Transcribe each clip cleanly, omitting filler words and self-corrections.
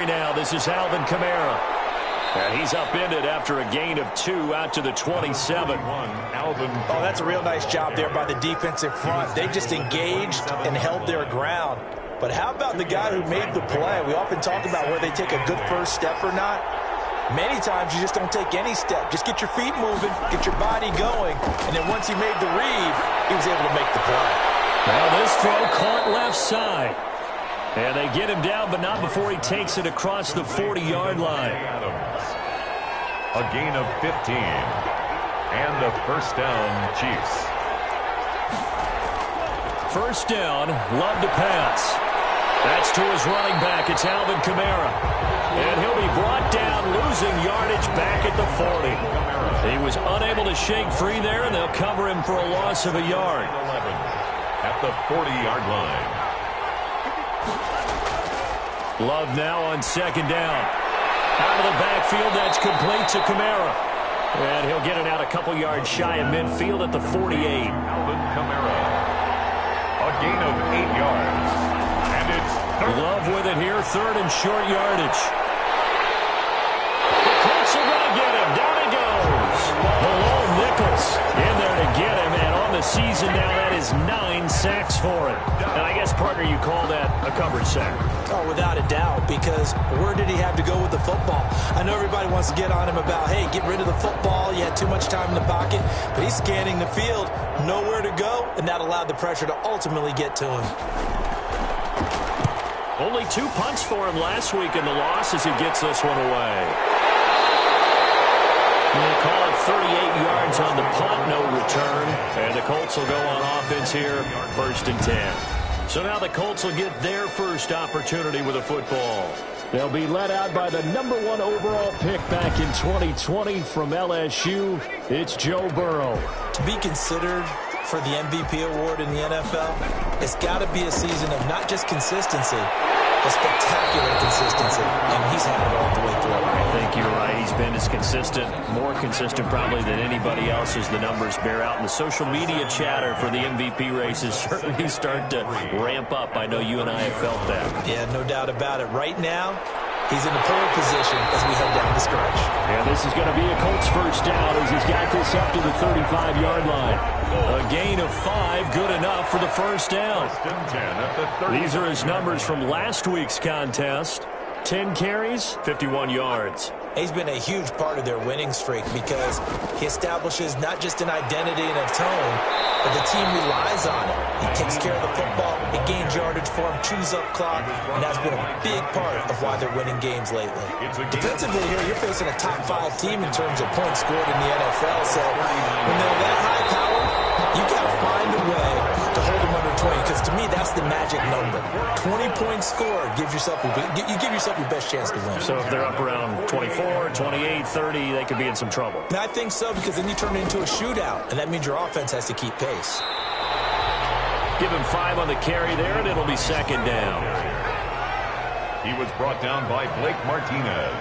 carry now. This is Alvin Kamara. And he's upended after a gain of 2 out to the 27. Oh, that's a real nice job there by the defensive front. They just engaged and held their ground. But how about the guy who made the play? We often talk about where they take a good first step or not. Many times you just don't take any step. Just get your feet moving, get your body going, and then once he made the read, he was able to make the play. Now this throw caught left side. And they get him down, but not before he takes it across the 40-yard line. A gain of 15. And the first down, Chiefs. First down, Love to pass. That's to his running back. It's Alvin Kamara. And he'll be brought down, losing yardage back at the 40. He was unable to shake free there, and they'll cover him for a loss of a yard. 11 at the 40-yard line. Love now on second down. Out of the backfield, that's complete to Kamara. And he'll get it out a couple yards shy of midfield at the 48. Alvin Kamara. A gain of 8 yards. And it's third. Love with it here, third and short yardage. The Colts are going to get him. Down he goes. Malone Nichols in there to get him. And on the season now, that is 9 sacks for him. And I guess, partner, you call that a coverage sack. Oh, without a doubt, because where did he have to go with the football? I know everybody wants to get on him about, hey, get rid of the football. You had too much time in the pocket. But he's scanning the field, nowhere to go, and that allowed the pressure to ultimately get to him. Only 2 punts for him last week in the loss as he gets this one away. They call it 38 yards on the punt, no return. And the Colts will go on offense here, first and 10. So now the Colts will get their first opportunity with a football. They'll be led out by the #1 overall pick back in 2020 from LSU. It's Joe Burrow. To be considered for the MVP award in the NFL, it's got to be a season of not just consistency, but spectacular consistency. And he's had it all the way through. I think you're right. He's been as consistent, more consistent probably than anybody else as the numbers bear out. And the social media chatter for the MVP races certainly start to ramp up. I know you and I have felt that. Yeah, no doubt about it. Right now, he's in the pole position as we head down the stretch. And this is going to be a Colts first down as he's got this up to the 35-yard line. A gain of 5, good enough for the first down. These are his numbers from last week's contest. 10 carries, 51 yards. He's been a huge part of their winning streak because he establishes not just an identity and a tone, but the team relies on it. He takes care of the football, he gains yardage for him, chews up clock, and that's been a big part of why they're winning games lately. Defensively here, you're facing a top 5 team in terms of points scored in the NFL, so when they're that high power, you got to find a way to hold them under 20, because to me, that's the magic number. 20 points scored gives yourself you give yourself your best chance to win. So if they're up around 24, 28, 30, they could be in some trouble. And I think so, because then you turn it into a shootout, and that means your offense has to keep pace. Give him 5 on the carry there, and it'll be second down. He was brought down by Blake Martinez.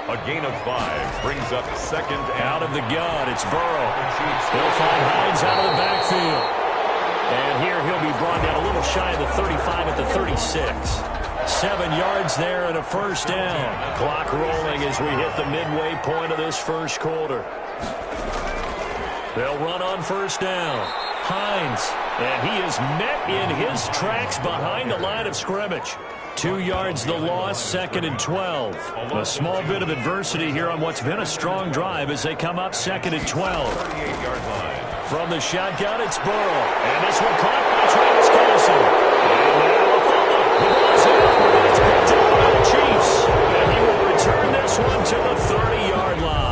A gain of 5 brings up second and out of the gun. It's Burrow. He'll find Hines out of the backfield. And here he'll be brought down a little shy of the 35 at the 36. 7 yards there and a first down. Clock rolling as we hit the midway point of this first quarter. They'll run on first down. Hines. And he is met in his tracks behind the line of scrimmage. 2 yards the loss, second and 12. A small bit of adversity here on what's been a strong drive as they come up second and 12. 38-yard line. From the shotgun, it's Burrow. And this one caught by Travis Kelce. And now a follow. The ball's in. It's picked up by the Chiefs. And he will return this one to the 30-yard line.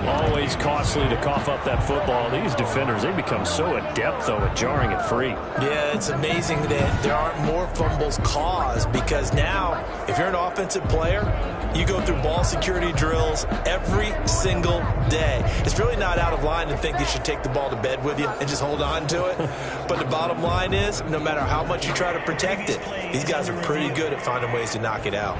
Always costly to cough up that football. These defenders, they become so adept, though, at jarring it free. Yeah, it's amazing that there aren't more fumbles caused, because now, if you're an offensive player, you go through ball security drills every single day. It's really not out of line to think you should take the ball to bed with you and just hold on to it. But the bottom line is, no matter how much you try to protect it, these guys are pretty good at finding ways to knock it out.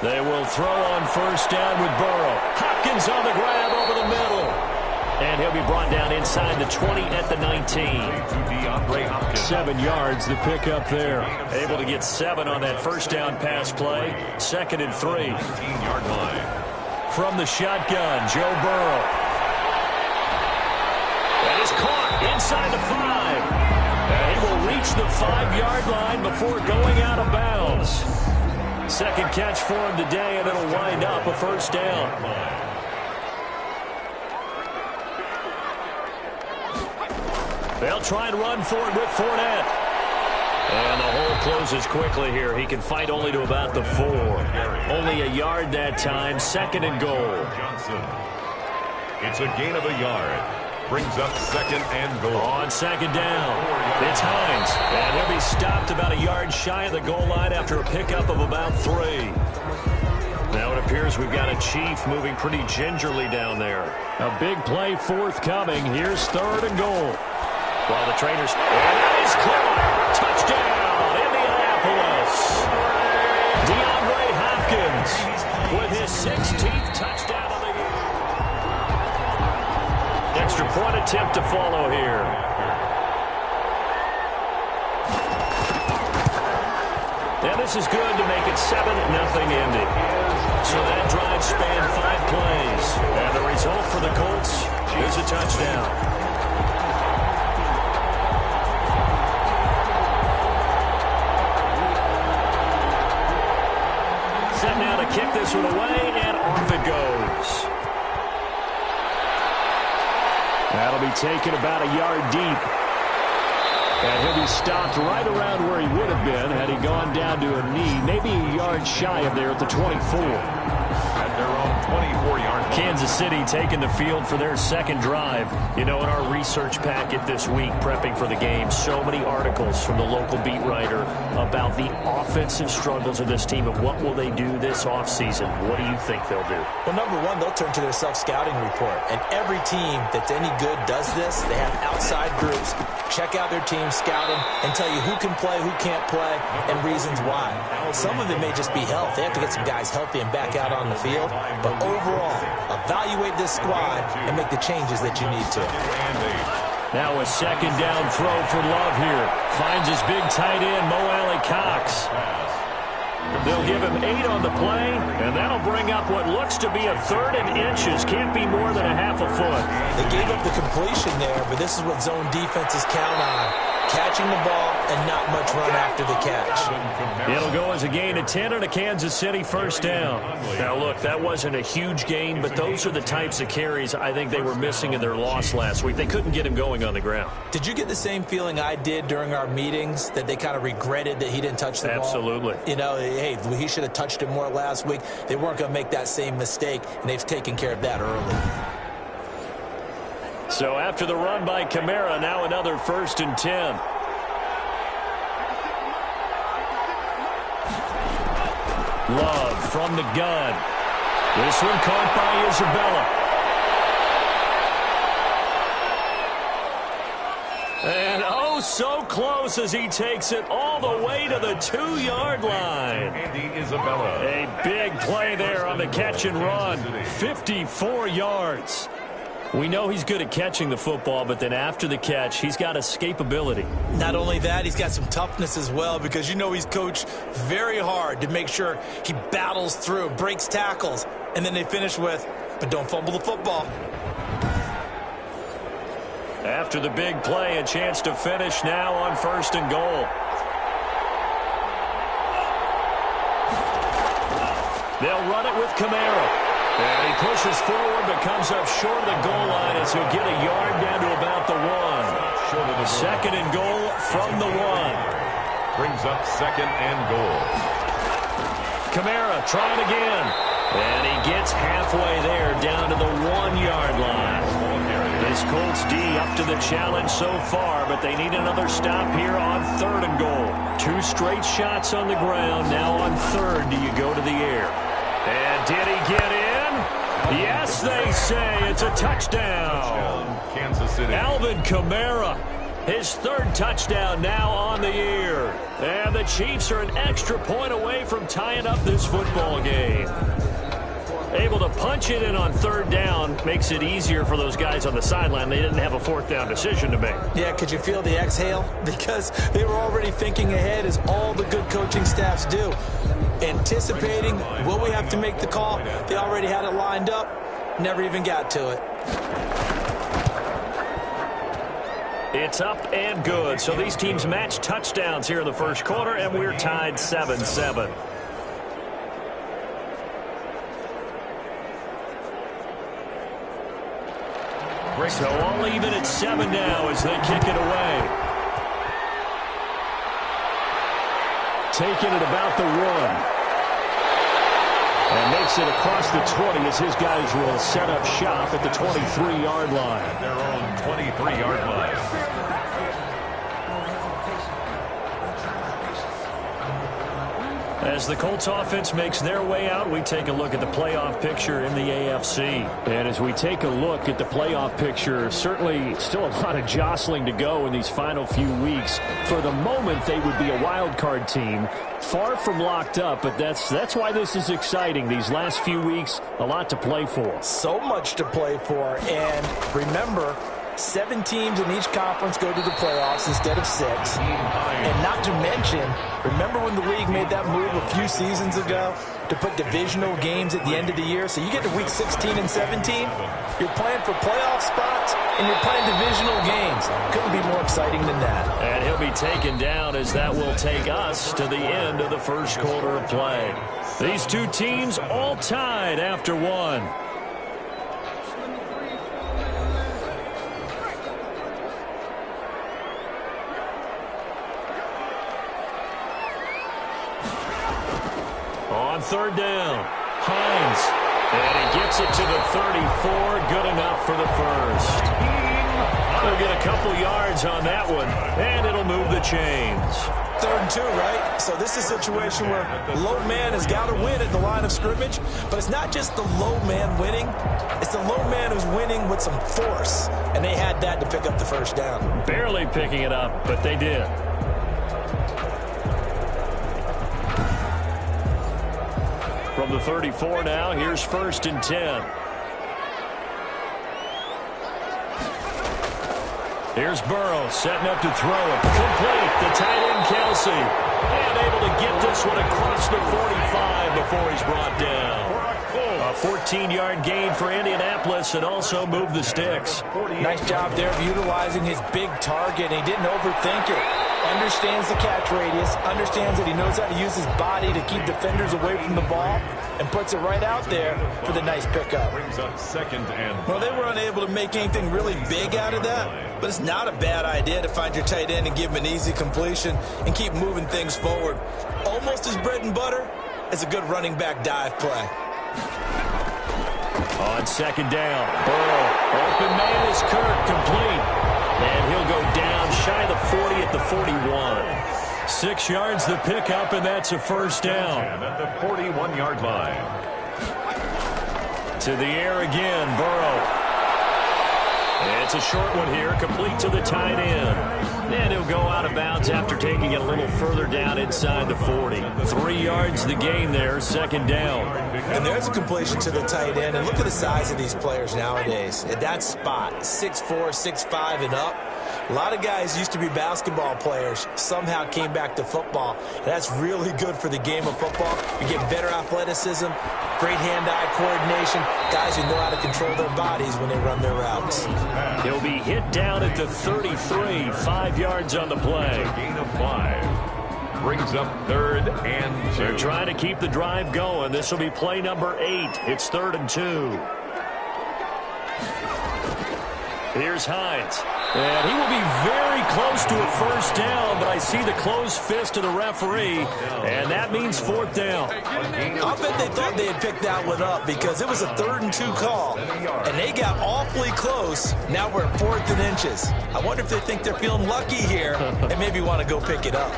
They will throw on first down with Burrow. Hopkins on the grab over the middle. And he'll be brought down inside the 20 at the 19. 7 yards the pickup there. Able to get 7 on that first down pass play. 2nd and 3. 15-yard line. From the shotgun, Joe Burrow. That is caught inside the 5. And he will reach the 5-yard line before going out of bounds. Second catch for him today, and it'll wind up a first down. They'll try and run for it with Fournette. And the hole closes quickly here. He can fight only to about the 4. Only a yard that time. 2nd and goal. Johnson. It's a gain of a yard. Brings up 2nd and goal. On 2nd down, it's Hines. And he'll be stopped about a yard shy of the goal line after a pickup of about 3. Now it appears we've got a Chief moving pretty gingerly down there. A big play forthcoming. Here's 3rd and goal. While the trainers... And that is caught. Touchdown, Indianapolis. DeAndre Hopkins with his 16th touchdown of the year. Extra point attempt to follow here. And this is good to make it 7-0 Indy. So that drive spanned 5 plays. And the result for the Colts is a touchdown. Set now to kick this one away, and off it goes. That'll be taken about a yard deep. And he'll be stopped right around where he would have been had he gone down to a knee, maybe a yard shy of there at the 24. At their own 24-yard line. Kansas City taking the field for their 2nd drive. You know, in our research packet this week, prepping for the game, so many articles from the local beat writer about the offensive struggles of this team and what will they do this offseason. What do you think they'll do? Well, number one, they'll turn to their self-scouting report. And every team that's any good does this. They have outside groups. Check out their team, scout them, and tell you who can play, who can't play, and reasons why. Some of it may just be health. They have to get some guys healthy and back out on the field. But overall, evaluate this squad and make the changes that you need to. Now a 2nd down throw for Love here. Finds his big tight end, Mo Alley Cox. They'll give him 8 on the play, and that'll bring up what looks to be a 3rd and inches. Can't be more than a half a foot. They gave up the completion there, but this is what zone defenses count on. Catching the ball and not much run after the catch. It'll go as a gain of 10 and a Kansas City first down. Now, look, that wasn't a huge gain, but those are the types of carries I think they were missing in their loss last week. They couldn't get him going on the ground. Did you get the same feeling I did during our meetings, that they kind of regretted that he didn't touch the ball? Absolutely. You know, hey, he should have touched it more last week. They weren't going to make that same mistake, and they've taken care of that early. So after the run by Kamara, now another 1st and 10. Love from the gun. This one caught by Isabella. And oh, so close as he takes it all the way to the 2-yard line. Andy Isabella. A big play there on the catch and run. 54 yards. We know he's good at catching the football, but then after the catch, he's got escapability. Not only that, he's got some toughness as well, because you know he's coached very hard to make sure he battles through, breaks tackles, and then they finish with, but don't fumble the football. After the big play, a chance to finish now on 1st and goal. They'll run it with Kamara. And he pushes forward, but comes up short of the goal line as he'll get a yard down to about the 1. 2nd and goal from the 1. Brings up 2nd and goal. Kamara trying again. And he gets halfway there down to the 1-yard line. This Colts D up to the challenge so far, but they need another stop here on 3rd and goal. 2 straight shots on the ground. Now on 3rd, do you go to the air? And did he get in? Yes, they say it's a touchdown. Kansas City. Alvin Kamara His third touchdown now on the year. And the Chiefs are an extra point away from tying up this football game. Able to punch it in on third down makes it easier for those guys on the sideline. They didn't have a fourth down decision to make. Yeah, could you feel the exhale? Because they were already thinking ahead, as all the good coaching staffs do. Anticipating, will we have to make the call? They already had it lined up, never even got to it. It's up and good. So these teams match touchdowns here in the first quarter, and we're tied 7-7. So all even at 7 now as they kick it away. Taking it about the 1. And makes it across the 20 as his guys will set up shop at the 23-yard line. Their own 23-yard line. As the Colts offense makes their way out, we take a look at the playoff picture in the AFC. And as we take a look at the playoff picture, certainly still a lot of jostling to go in these final few weeks. For the moment, they would be a wild card team, far from locked up, but that's why this is exciting. These last few weeks, a lot to play for. So much to play for, and remember, 7 teams in each conference go to the playoffs instead of 6. And not to mention, remember when the league made that move a few seasons ago to put divisional games at the end of the year? So you get to week 16 and 17, you're playing for playoff spots, and you're playing divisional games. Couldn't be more exciting than that. And he'll be taken down as that will take us to the end of the first quarter of play. These two teams all tied after 1. On third down, Hines, and he gets it to the 34, good enough for the first. They'll get a couple yards on that one, and it'll move the chains. 3rd and 2, right? So this is a situation where low man has got to win at the line of scrimmage, but it's not just the low man winning, it's the low man who's winning with some force, and they had that to pick up the first down. Barely picking it up, but they did. From the 34 now, here's 1st and 10. Here's Burrow setting up to throw it. Complete. The tight end, Kelsey. And able to get this one across the 45 before he's brought down. A 14-yard gain for Indianapolis and also move the sticks. Nice job there of utilizing his big target. He didn't overthink it. Understands the catch radius, understands that he knows how to use his body to keep defenders away from the ball, and puts it right out there for the nice pickup. Brings up 2nd and... Well, they were unable to make anything really big out of that, but it's not a bad idea to find your tight end and give him an easy completion and keep moving things forward. Almost as bread and butter as a good running back dive play. On 2nd down, Burrow. Open man is Kirk, complete. And he'll go down shy of the 40 at the 41. 6 yards the pickup, and that's a first down. And at the 41-yard line. To the air again, Burrow. It's a short one here, complete to the tight end. And he'll go out of bounds after taking it a little further down inside the 40. 3 yards the gain there, 2nd down. And there's a completion to the tight end. And look at the size of these players nowadays. At that spot, 6'4", 6'5", and up. A lot of guys used to be basketball players, somehow came back to football. And that's really good for the game of football. You get better athleticism, great hand-eye coordination, guys who know how to control their bodies when they run their routes. He'll be hit down at the 33, 5 yards on the play. Gain of 5. Brings up 3rd and 2. They're trying to keep the drive going. This will be play number 8. It's 3rd and 2. Here's Hines. And he will be very close to a first down, but I see the closed fist of the referee, and that means 4th down. I'll bet they thought they had picked that one up because it was a 3rd and 2 call, and they got awfully close. Now we're at 4th and inches. I wonder if they think they're feeling lucky here and maybe want to go pick it up.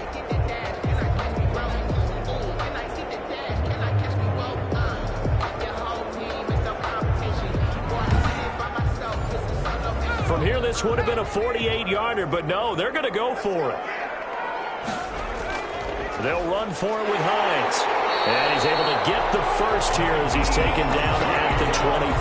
From here, this this would have been a 48-yarder, but no, they're going to go for it. They'll run for it with Hines. And he's able to get the first here as he's taken down at the 25.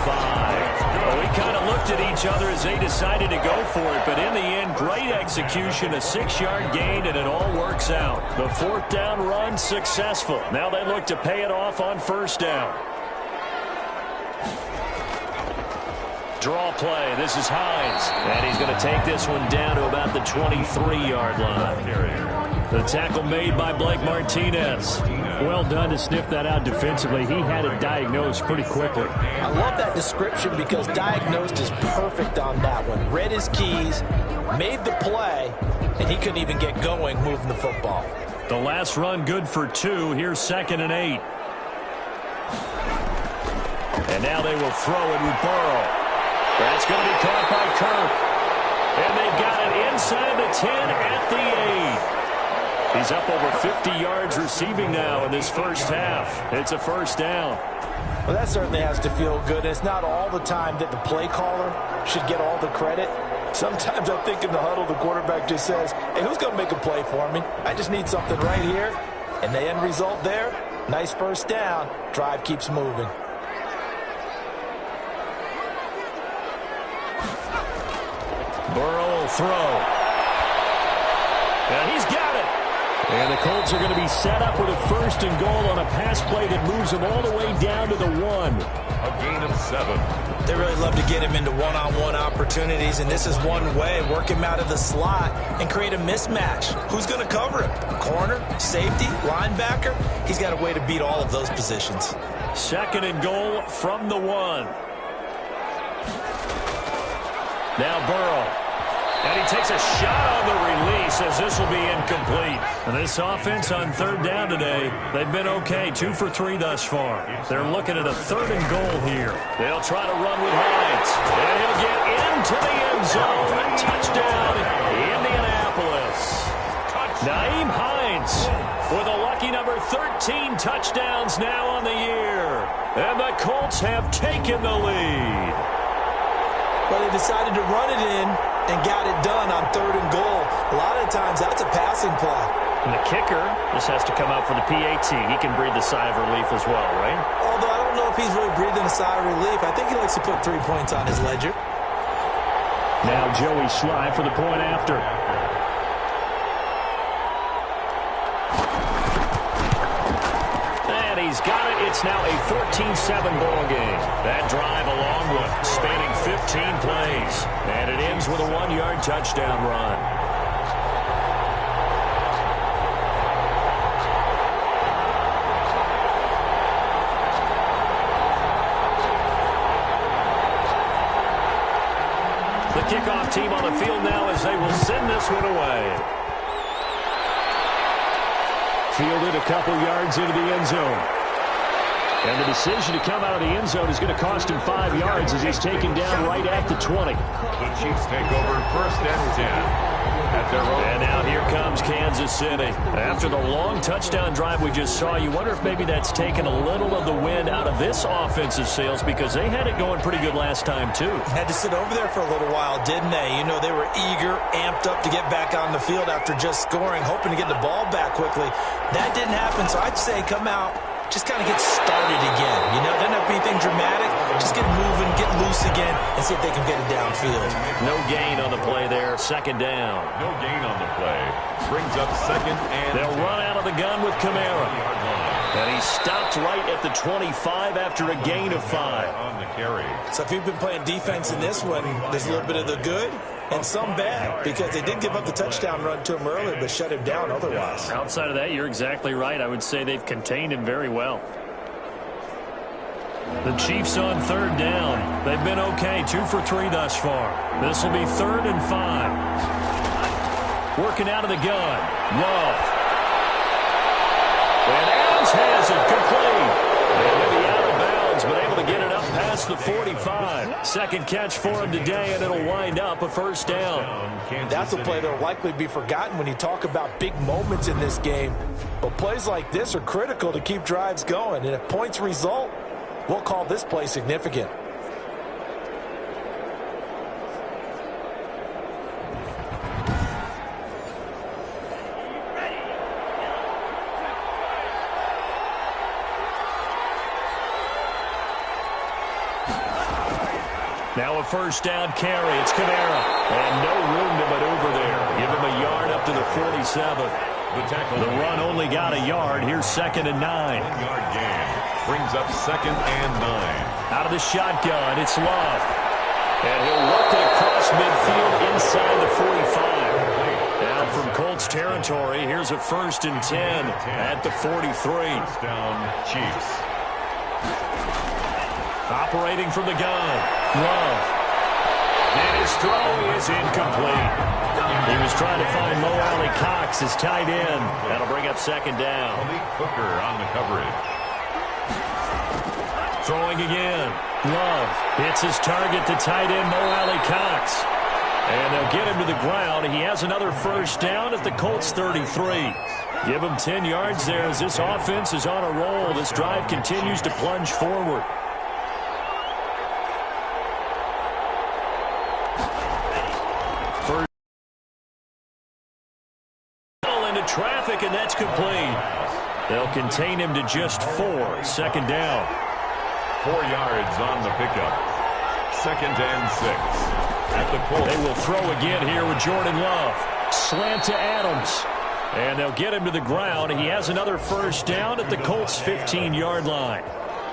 Well, we kind of looked at each other as they decided to go for it, but in the end, great execution, a 6-yard gain, and it all works out. The fourth down run successful. Now they look to pay it off on first down. Draw play. This is Hines. And he's going to take this one down to about the 23-yard line. The tackle made by Blake Martinez. Well done to sniff that out defensively. He had it diagnosed pretty quickly. I love that description because diagnosed is perfect on that one. Read his keys, made the play, and he couldn't even get going moving the football. The last run good for 2. Here's 2nd and 8. And now they will throw it with Burrow. That's going to be caught by Kirk. And they've got it inside the 10 at the 8. He's up over 50 yards receiving now in this first half. It's a first down. Well, that certainly has to feel good. It's not all the time that the play caller should get all the credit. Sometimes I think in the huddle, the quarterback just says, hey, who's going to make a play for me? I just need something right here. And the end result there, nice first down. Drive keeps moving. Burrow will throw. And he's got it. And the Colts are going to be set up with a 1st and goal on a pass play that moves them all the way down to the 1. A gain of 7. They really love to get him into one-on-one opportunities, and this is one way. Work him out of the slot and create a mismatch. Who's going to cover him? Corner, safety, linebacker? He's got a way to beat all of those positions. 2nd and goal from the 1. Now Burrow. And he takes a shot on the release as this will be incomplete. And this offense on 3rd down today, they've been okay. 2 for 3 thus far. They're looking at a 3rd and goal here. They'll try to run with Hines. And he'll get into the end zone. Touchdown, Indianapolis. Naeem Hines with a lucky number 13 touchdowns now on the year. And the Colts have taken the lead. Well, they decided to run it in and got it done on 3rd and goal. A lot of times that's a passing play. And the kicker, this has to come out for the PAT. He can breathe a sigh of relief as well, right? Although I don't know if he's really breathing a sigh of relief. I think he likes to put 3 points on his ledger. Now Joey Sly for the point after. And he's got it. It's now a 14-7 ball game. That drive, a long one, spanning 15 plays. And it ends with a 1-yard touchdown run. The kickoff team on the field now as they will send this one away. Fielded a couple yards into the end zone. And the decision to come out of the end zone is going to cost him 5 yards as he's taken down right at the 20. The Chiefs take over 1st and 10. At their own. And now here comes Kansas City. After the long touchdown drive we just saw, you wonder if maybe that's taken a little of the wind out of this offensive sails because they had it going pretty good last time too. Had to sit over there for a little while, didn't they? You know, they were eager, amped up to get back on the field after just scoring, hoping to get the ball back quickly. That didn't happen, so I'd say come out, just kind of get started again. You know, doesn't have to be anything dramatic. Just get moving, get loose again, and see if they can get it downfield. No gain on the play there. 2nd down. No gain on the play. Brings up 2nd and... They'll run out of the gun with Kamara. And he stopped right at the 25 after a gain of 5. On the carry. So if you've been playing defense in this one, there's a little bit of the good and some bad because they did give up the touchdown run to him earlier but shut him down otherwise. Outside of that, you're exactly right. I would say they've contained him very well. The Chiefs on 3rd down. They've been okay. 2 for 3 thus far. This will be 3rd and 5. Working out of the gun. Love. And Adams has it complete. And he'll be out of bounds, but able to get it up past the 45. Second catch for him today, and it'll wind up a 1st down. That's a play that will likely be forgotten when you talk about big moments in this game. But plays like this are critical to keep drives going. And if points result, we'll call this play significant. Now a first down carry. It's Kamara. And no room to maneuver there. Give him a yard up to the 47. The run only got a yard. Here's 2nd and 9. 1-yard gain. Brings up 2nd and 9. Out of the shotgun, it's Love. And he'll work it across midfield inside the 45. Now from Colts territory, here's a 1st and 10 at the 43. First down, Chiefs. Operating from the gun, Love. And his throw is incomplete. He was trying to find Mo Alley Cox, his tight end. That'll bring up 2nd down. Malik Hooker on the coverage. Throwing again. Love hits his target to tight end Mo Alley Cox. And they'll get him to the ground. He has another first down at the Colts 33. Give him 10 yards there as this offense is on a roll. This drive continues to plunge forward. First into traffic, and that's complete. They'll contain him to just 4. 2nd down. 4 yards on the pickup. 2nd and 6. At the Colts. They will throw again here with Jordan Love. Slant to Adams. And they'll get him to the ground. He has another first down at the Colts' 15-yard line.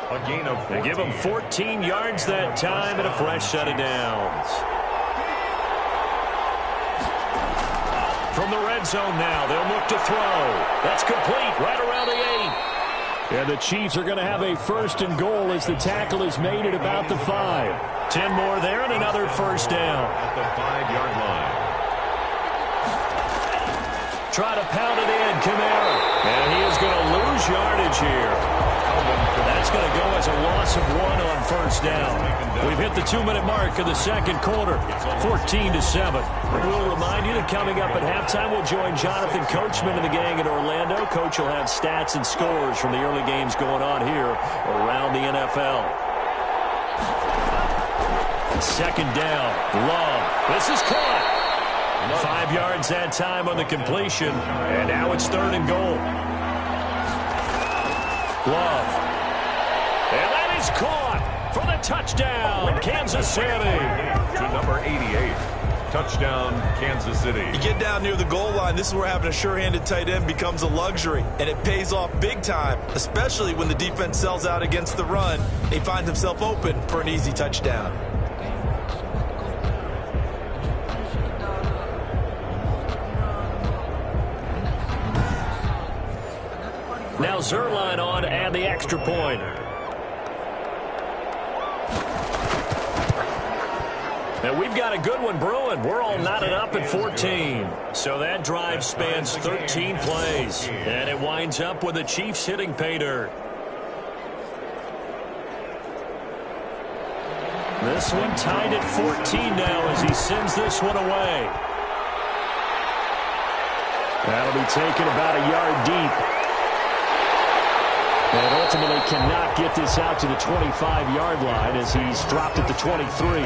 A gain of 14. They give him 14 yards that time and a fresh set of downs. From the red zone now, they'll look to throw. That's complete right around the 8. And the Chiefs are going to have a 1st and goal as the tackle is made at about the 5. 10 more there and another first down. At the 5-yard line. Try to pound it in, Kamara. And he is going to lose yardage here. That's going to go as a loss of 1 on first down. We've hit the 2-minute mark of the 2nd quarter, 14-7. We'll remind you that coming up at halftime, we'll join Jonathan Coachman and the gang in Orlando. Coach will have stats and scores from the early games going on here around the NFL. 2nd down, Love. This is caught. 5 yards that time on the completion, and now it's 3rd and goal. Love. And that is caught for the touchdown, Kansas City. To number 88. Touchdown, Kansas City. You get down near the goal line, this is where having a sure-handed tight end becomes a luxury, and it pays off big time, especially when the defense sells out against the run. He finds himself open for an easy touchdown. Now Zerline on and the extra point. And we've got a good one brewing. We're all knotted up at 14. So that drive spans 13 plays. And it winds up with the Chiefs hitting pay dirt. This one tied at 14 now as he sends this one away. That'll be taken about a yard deep. And ultimately cannot get this out to the 25-yard line as he's dropped at the 23.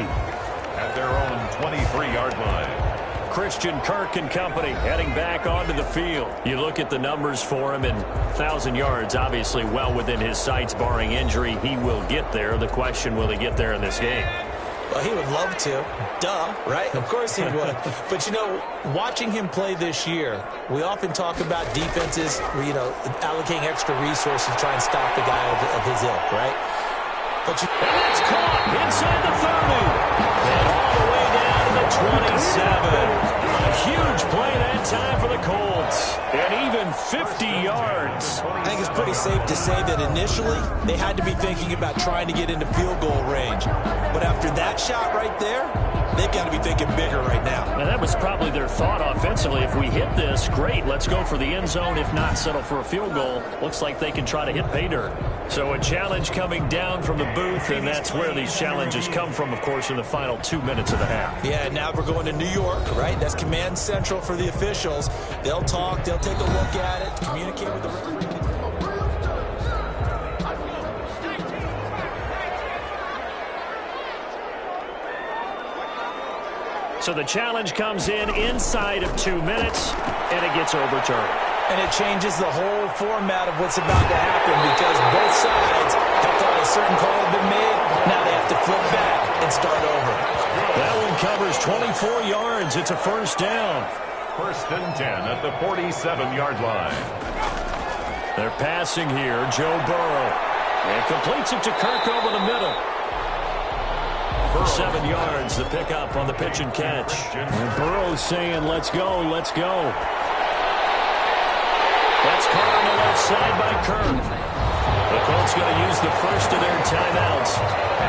At their own 23-yard line. Christian Kirk and company heading back onto the field. You look at the numbers for him, and 1,000 yards obviously well within his sights barring injury. He will get there. The question, will he get there in this game? Well, he would love to. Duh, right? Of course he would. But, you know, watching him play this year, we often talk about defenses, allocating extra resources to try and stop the guy of his ilk, right? But and that's caught inside the 30. And all the way down to the 27. A huge play that time for the Colts. And even 50 yards. I think it's pretty safe to say that initially they had to be thinking about trying to get into field goal range. But after that shot right there, they've got to be thinking bigger right now. And that was probably their thought offensively. If we hit this, great, let's go for the end zone. If not, settle for a field goal. Looks like they can try to hit pay dirt. So a challenge coming down from the booth, and that's where these challenges come from, of course, in the final 2 minutes of the half. Yeah, now we're going to New York, right? That's command central for the officials. They'll talk, they'll take a look at it, communicate with the referee. So the challenge comes in inside of 2 minutes, and it gets overturned. And it changes the whole format of what's about to happen because both sides have thought a certain call had been made. Now they have to flip back and start over. That one covers 24 yards. It's a first down. First and 10 at the 47-yard line. They're passing here. Joe Burrow. And completes it to Kirk over the middle. 7 yards, the pickup on the pitch and catch. And Burrow's saying, let's go, let's go. That's caught on the left side by Kirk. The Colts going to use the first of their timeouts,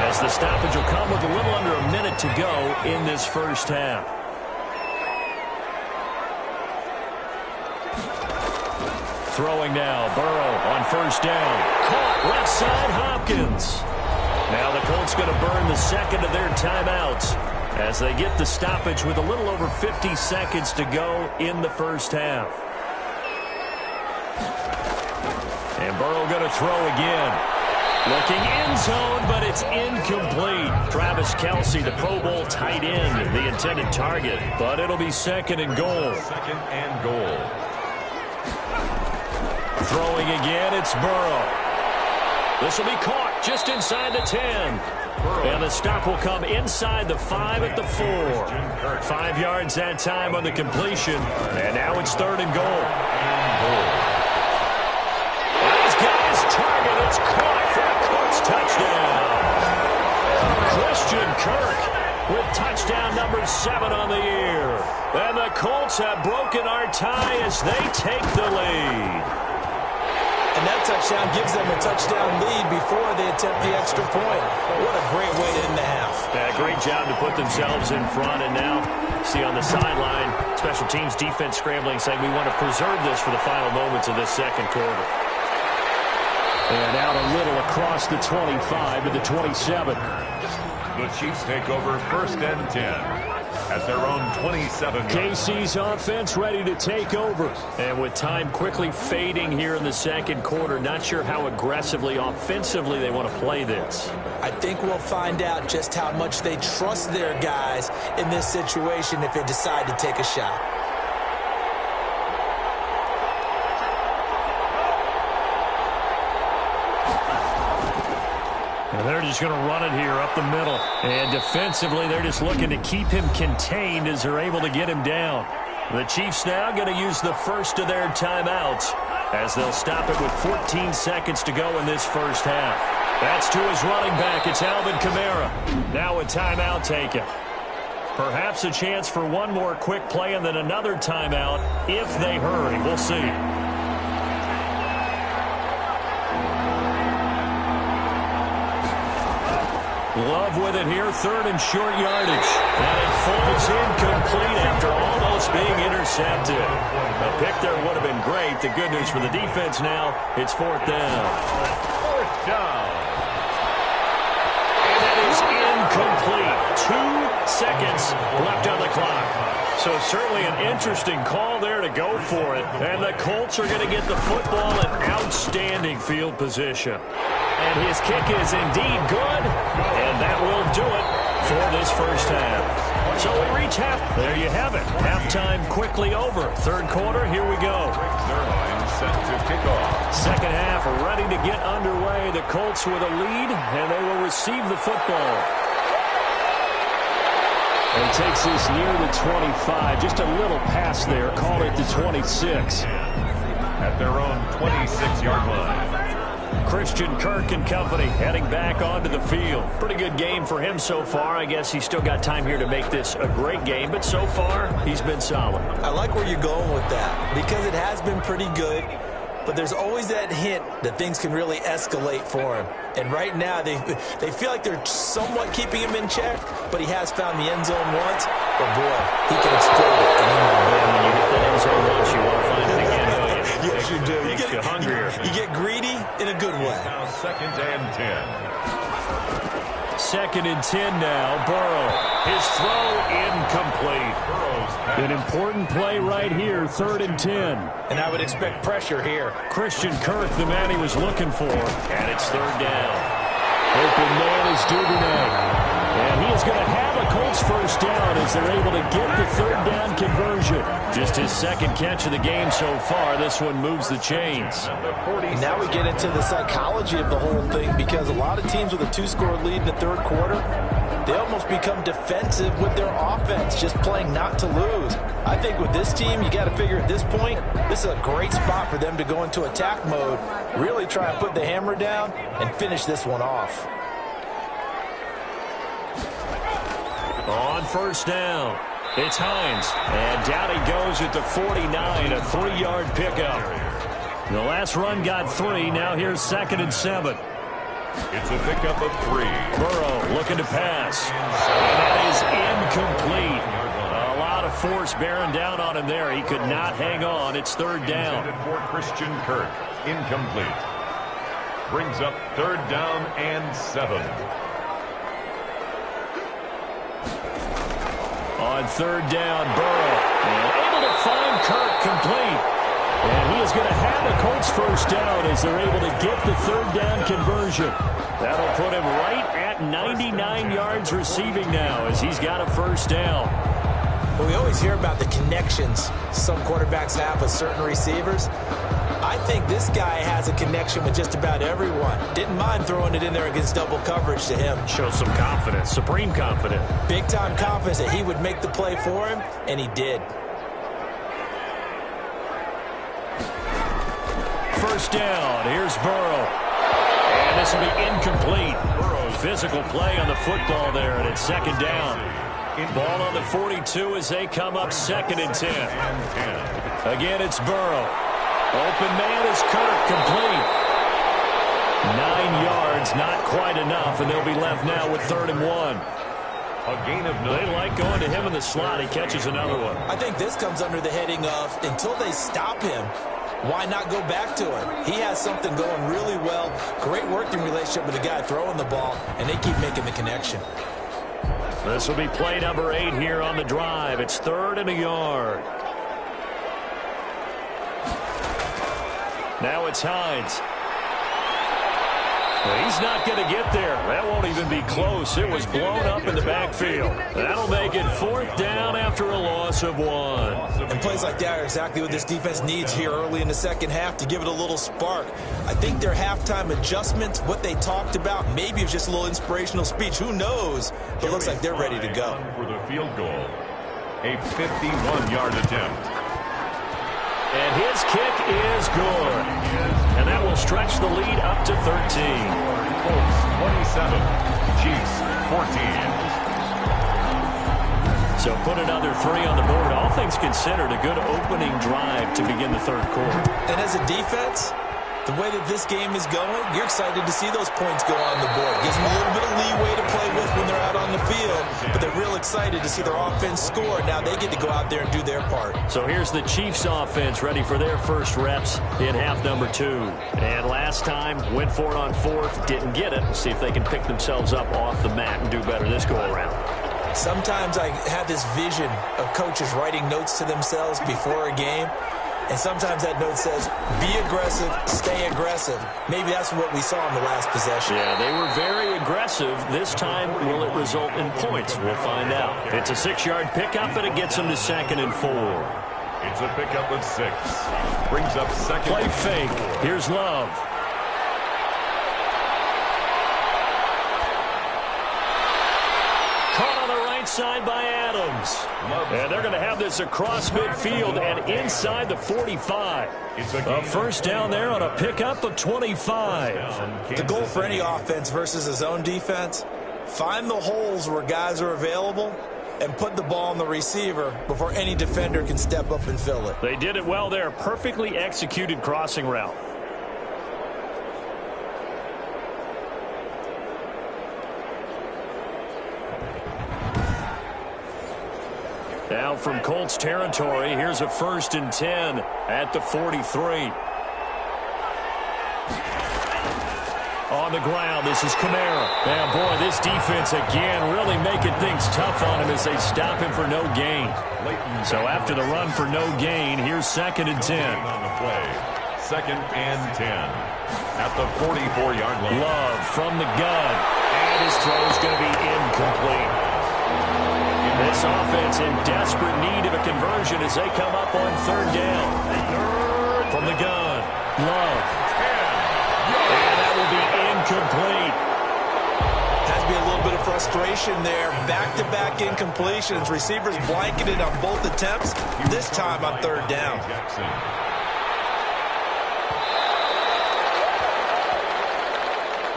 as the stoppage will come with a little under a minute to go in this first half. Throwing now, Burrow on first down. Caught left side, Hopkins. Now the Colts going to burn the second of their timeouts as they get the stoppage with a little over 50 seconds to go in the first half. And Burrow going to throw again. Looking end zone, but it's incomplete. Travis Kelce, the Pro Bowl tight end, the intended target. But it'll be second and goal. Second and goal. Throwing again, it's Burrow. This will be caught just inside the 10. And the stop will come inside the 5 at the 4. 5 yards that time on the completion. And now it's third and goal. He's got his target. It's caught for a Colts touchdown. Christian Kirk with touchdown number 7 on the year. And the Colts have broken our tie as they take the lead. And that touchdown gives them a touchdown lead before they attempt the extra point. What a great way to end the half. Yeah, great job to put themselves in front. And now, see on the sideline, special teams defense scrambling, saying we want to preserve this for the final moments of this second quarter. And out a little across the 25 to the 27. The Chiefs take over first and 10. At their own 27. KC's offense ready to take over. And with time quickly fading here in the second quarter, not sure how aggressively, offensively they want to play this. I think we'll find out just how much they trust their guys in this situation if they decide to take a shot. And they're just going to run it here up the middle. And defensively, they're just looking to keep him contained as they're able to get him down. The Chiefs now going to use the first of their timeouts as they'll stop it with 14 seconds to go in this first half. That's to his running back. It's Alvin Kamara. Now a timeout taken. Perhaps a chance for one more quick play and then another timeout if they hurry. We'll see. Love with it here, third and short yardage. And it falls incomplete after almost being intercepted. A pick there would have been great. The good news for the defense now, it's fourth down. Fourth down. And that is incomplete. 2 seconds left on the clock. So certainly an interesting call there to go for it. And the Colts are going to get the football in outstanding field position. And his kick is indeed good, and that will do it for this first half. So we reach half. There you have it. Halftime quickly over. Third quarter, here we go. Their line set to kick off. Second half ready to get underway. The Colts with a lead, and they will receive the football. And he takes this near the 25. Just a little pass there. Call it the 26. At their own 26-yard line. Christian Kirk and company heading back onto the field. Pretty good game for him so far. I guess he's still got time here to make this a great game, but so far, he's been solid. I like where you're going with that because it has been pretty good, but there's always that hint that things can really escalate for him. And right now, they feel like they're somewhat keeping him in check, but he has found the end zone once. But boy, he can explode it. And when you hit that end zone once, you want to find it again, don't you? Yes, you do. You get hungrier. You get greedy in a good way. Now second and 10. Second and 10 now. Burrow. His throw incomplete. An important play right here. Third and 10. And I would expect pressure here. Christian Kirk, the man he was looking for. And it's third down. Open man is Duvernay. And he is going to have a Colts first down as they're able to get the third down conversion. Just his second catch of the game so far. This one moves the chains. Now we get into the psychology of the whole thing, because a lot of teams with a two-score lead in the third quarter, they almost become defensive with their offense, just playing not to lose. I think with this team, you got to figure at this point, this is a great spot for them to go into attack mode, really try and put the hammer down and finish this one off. On first down, it's Hines. And down he goes at the 49, a 3-yard pickup. The last run got 3. Now here's 2nd and 7. It's a pickup of 3. Burrow looking to pass. And that is incomplete. A lot of force bearing down on him there. He could not hang on. It's third down. For Christian Kirk, incomplete. Brings up third down and 7. On third down, Burrow able to find Kirk complete. And he is going to have the Colts first down as they're able to get the third down conversion. That'll put him right at 99 yards receiving now as he's got a first down. Well, we always hear about the connections some quarterbacks have with certain receivers. I think this guy has a connection with just about everyone. Didn't mind throwing it in there against double coverage to him. Shows some confidence, supreme confidence. Big-time confidence that he would make the play for him, and he did. First down, here's Burrow. And this will be incomplete. Physical play on the football there, and it's second down. Ball on the 42 as they come up 2nd and 10. Again, it's Burrow. Open man is Kirk, complete. 9 yards, not quite enough, and they'll be left now with 3rd and 1. A gain of 9. They like going to him in the slot. He catches another one. I think this comes under the heading of, until they stop him, why not go back to him? He has something going really well. Great working relationship with the guy throwing the ball, and they keep making the connection. This will be play number 8 here on the drive. It's 3rd and a yard. Now it's Hines. Well, he's not going to get there. That won't even be close. It was blown up in the backfield. That'll make it 4th down after a loss of 1. And plays like that are exactly what this defense needs here early in the second half to give it a little spark. I think their halftime adjustments, what they talked about, maybe it was just a little inspirational speech. Who knows? But it looks like they're ready to go. For the field goal, a 51-yard attempt. And his kick is good. And that will stretch the lead up to 13. Colts 27, Chiefs 14. So put another 3 on the board. All things considered, a good opening drive to begin the third quarter. And as a defense, the way that this game is going, you're excited to see those points go on the board. Gives them a little bit of leeway to play with when they're out on the field, but they're real excited to see their offense score. Now they get to go out there and do their part. So here's the Chiefs offense ready for their first reps in half number 2. And last time, went for it on 4th, didn't get it. We'll see if they can pick themselves up off the mat and do better this go-around. Sometimes I have this vision of coaches writing notes to themselves before a game. And sometimes that note says, be aggressive, stay aggressive. Maybe that's what we saw in the last possession. Yeah, they were very aggressive. This time, will it result in points? We'll find out. It's a 6-yard pickup, and it gets them to 2nd and 4. It's a pickup of 6. Brings up 2nd. Play fake. Here's Love. Side by Adams. And they're going to have this across midfield and inside the 45. A first down there on a pickup of 25. The goal for any offense versus his own defense, find the holes where guys are available and put the ball on the receiver before any defender can step up and fill it. They did it well there. Perfectly executed crossing route. Now from Colts territory, here's a 1st and 10 at the 43. On the ground, this is Kamara. And boy, this defense again really making things tough on him as they stop him for no gain. So after the run for no gain, here's 2nd and 10. On the play, 2nd and 10 at the 44-yard line. Love from the gun, and his throw is going to be incomplete. This offense in desperate need of a conversion as they come up on 3rd down. From the gun, Love. And that will be incomplete. Has to be a little bit of frustration there. Back-to-back incompletions. Receivers blanketed on both attempts, this time on 3rd down.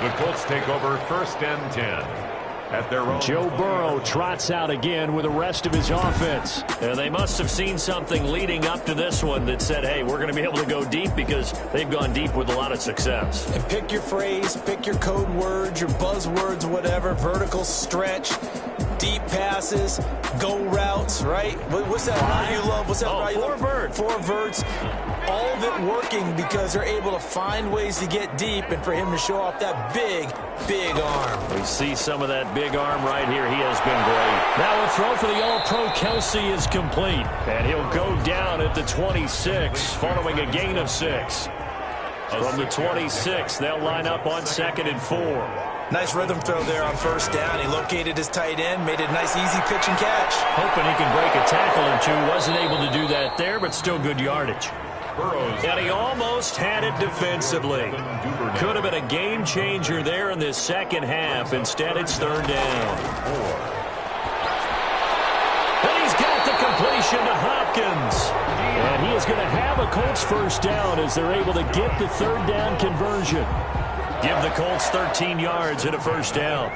The Colts take over 1st and 10 at their own. Joe Burrow trots out again with the rest of his offense. And they must have seen something leading up to this one that said, hey, we're going to be able to go deep because they've gone deep with a lot of success. And pick your phrase, pick your code words, your buzzwords, whatever, vertical stretch, deep passes, go routes, right? What's that route you love? What's that route you love? 4 verts. 4 verts. All of it working because they're able to find ways to get deep and for him to show off that big, big arm. We see some of that big arm right here. He has been great. Now a throw for the All-Pro Kelsey is complete. And he'll go down at the 26 following a gain of 6. From the 26, they'll line up on 2nd and 4. Nice rhythm throw there on 1st down. He located his tight end, made it a nice easy pitch and catch. Hoping he can break a tackle or two. Wasn't able to do that there, but still good yardage. And he almost had it defensively. Could have been a game changer there in this 2nd half. Instead, it's 3rd down. And he's got the completion to Hopkins. And he is going to have a Colts 1st down as they're able to get the 3rd down conversion. Give the Colts 13 yards and a 1st down.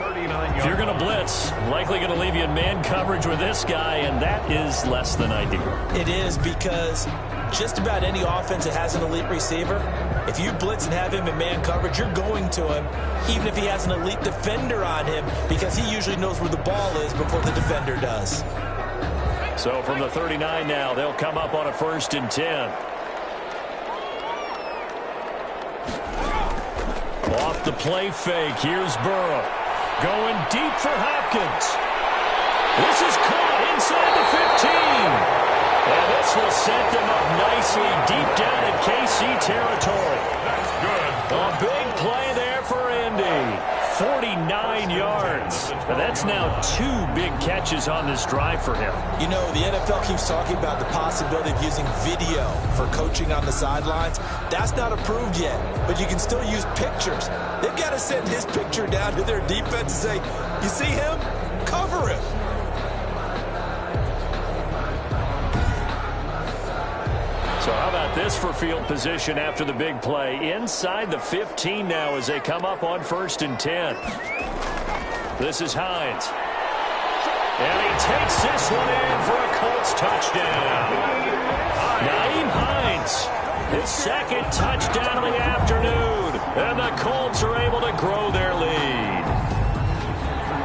If you're going to blitz, likely going to leave you in man coverage with this guy, and that is less than ideal. It is because just about any offense that has an elite receiver, if you blitz and have him in man coverage, you're going to him, even if he has an elite defender on him, because he usually knows where the ball is before the defender does. So from the 39 now, they'll come up on a 1st and 10. Off the play fake, here's Burrow. Going deep for Hopkins. This is caught inside the 15. And this will set them up nicely deep down in KC territory. That's good. A big play there for Indy. 49 yards. And that's now 2 big catches on this drive for him. You know, the NFL keeps talking about the possibility of using video for coaching on the sidelines. That's not approved yet, but you can still use pictures. They've got to send his picture down to their defense and say, you see him? Cover him. So how about this for field position after the big play? Inside the 15 now as they come up on 1st and 10. This is Hines. And he takes this one in for a Colts touchdown. Nyheim Hines, his 2nd touchdown of the afternoon. And the Colts are able to grow their lead.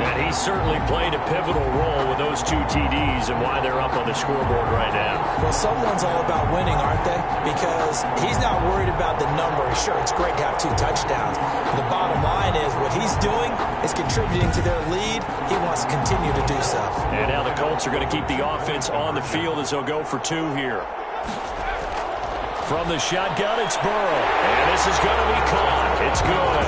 And he certainly played a pivotal role with those 2 TDs and why they're up on the scoreboard right now. Well, someone's all about winning, aren't they? Because he's not worried about the number. Sure, it's great to have 2 touchdowns. But the bottom line is what he's doing is contributing to their lead. He wants to continue to do so. And now the Colts are going to keep the offense on the field as they'll go for 2 here. From the shotgun, it's Burrow. And this is going to be caught. It's good.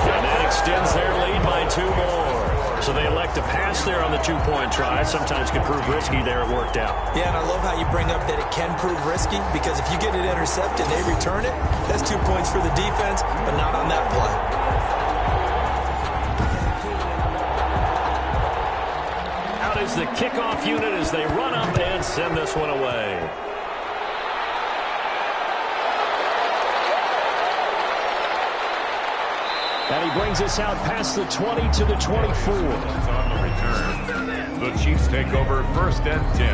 And that extends their lead by 2 more. So they elect to pass there on the 2-point try. Sometimes can prove risky there. It worked out. Yeah, and I love how you bring up that it can prove risky because if you get it intercepted and they return it, that's 2 points for the defense, but not on that play. Out is the kickoff unit as they run up and send this one away. And he brings us out past the 20 to the 24. On the return, the Chiefs take over 1st and 10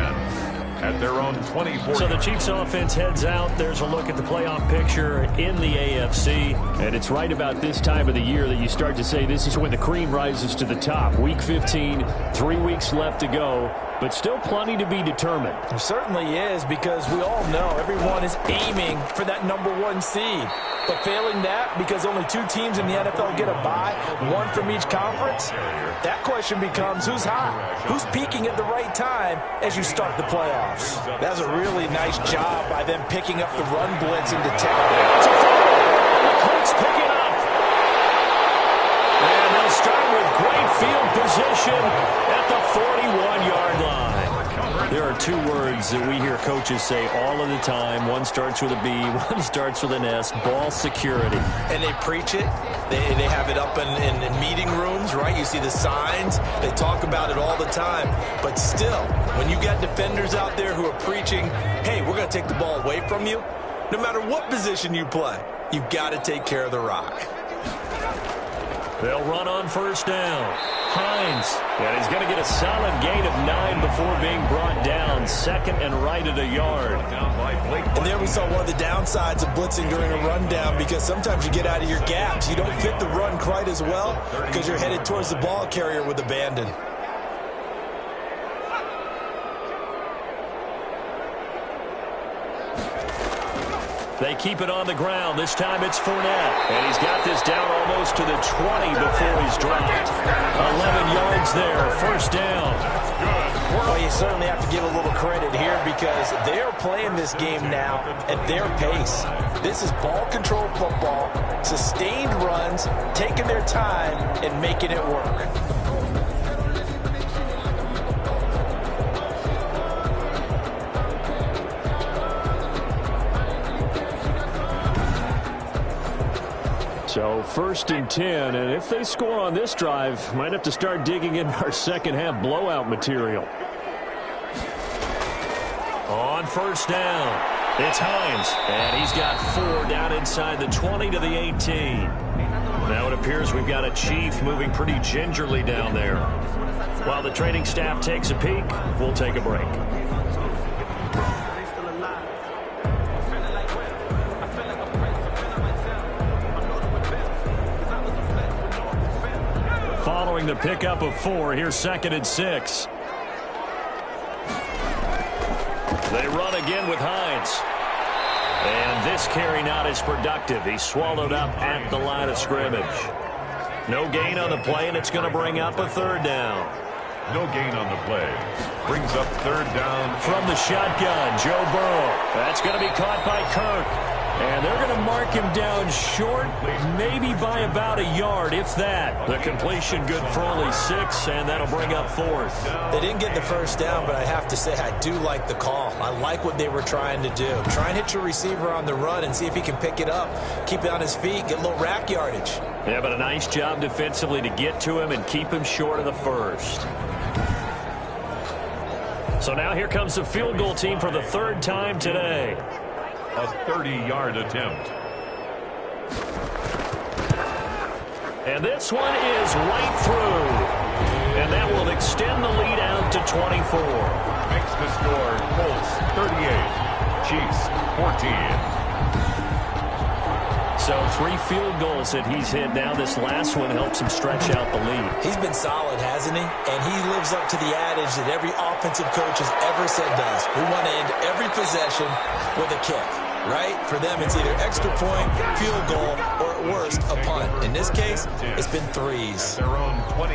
at their own 24. So the Chiefs offense heads out. There's a look at the playoff picture in the AFC. And it's right about this time of the year that you start to say this is when the cream rises to the top. Week 15, 3 weeks left to go, but still plenty to be determined. There certainly is, because we all know everyone is aiming for that #1 seed. But failing that, because only 2 teams in the NFL get a bye, 1 from each conference, that question becomes who's hot? Who's peaking at the right time as you start the playoffs? handoffs. That's a really nice job by them picking up the run blitz and detecting. The Colts pick it up. And they'll start with great field position at the 41-yard line. There are two words that we hear coaches say all of the time. One starts with a B, one starts with an S, ball security. And they preach it. They have it up in meeting rooms, right? You see the signs. They talk about it all the time. But still, when you got defenders out there who are preaching, hey, we're going to take the ball away from you, no matter what position you play, you've got to take care of the rock. They'll run on first down. Hines, and he's going to get a solid gain of 9 before being brought down. Second and right at a yard. And there we saw one of the downsides of blitzing during a rundown, because sometimes you get out of your gaps. You don't fit the run quite as well because you're headed towards the ball carrier with abandon. They keep it on the ground. This time it's Fournette. And he's got this down almost to the 20 before he's dropped. 11 yards there. First down. Well, you certainly have to give a little credit here because they're playing this game now at their pace. This is ball control football, sustained runs, taking their time and making it work. So first and 10, and if they score on this drive, might have to start digging into our second half blowout material. On first down, it's Hines, and he's got 4 down inside the 20 to the 18. Now it appears we've got a Chief moving pretty gingerly down there. While the training staff takes a peek, we'll take a break. Following the pickup of 4, here's second and 6. They run again with Hines. And this carry not as productive. He's swallowed up at the line of scrimmage. No gain on the play, and it's going to bring up a third down. No gain on the play. Brings up third down. From the shotgun, Joe Burrow. That's going to be caught by Kirk. And they're going to mark him down short, maybe by about a yard, if that. The completion good for only 6, and that'll bring up fourth. They didn't get the first down, but I have to say I do like the call. I like what they were trying to do. Try and hit your receiver on the run and see if he can pick it up, keep it on his feet, get a little rack yardage. Yeah, but a nice job defensively to get to him and keep him short of the first. So now here comes the field goal team for the third time today. A 30-yard attempt. And this one is right through. And that will extend the lead out to 24. Makes the score Colts 38, Chiefs 14. So 3 field goals that he's hit now. This last one helps him stretch out the lead. He's been solid, hasn't he? And he lives up to the adage that every offensive coach has ever said does. We want to end every possession with a kick, right? For them, it's either extra point, field goal, or at worst, a punt. In this case, it's been 3s.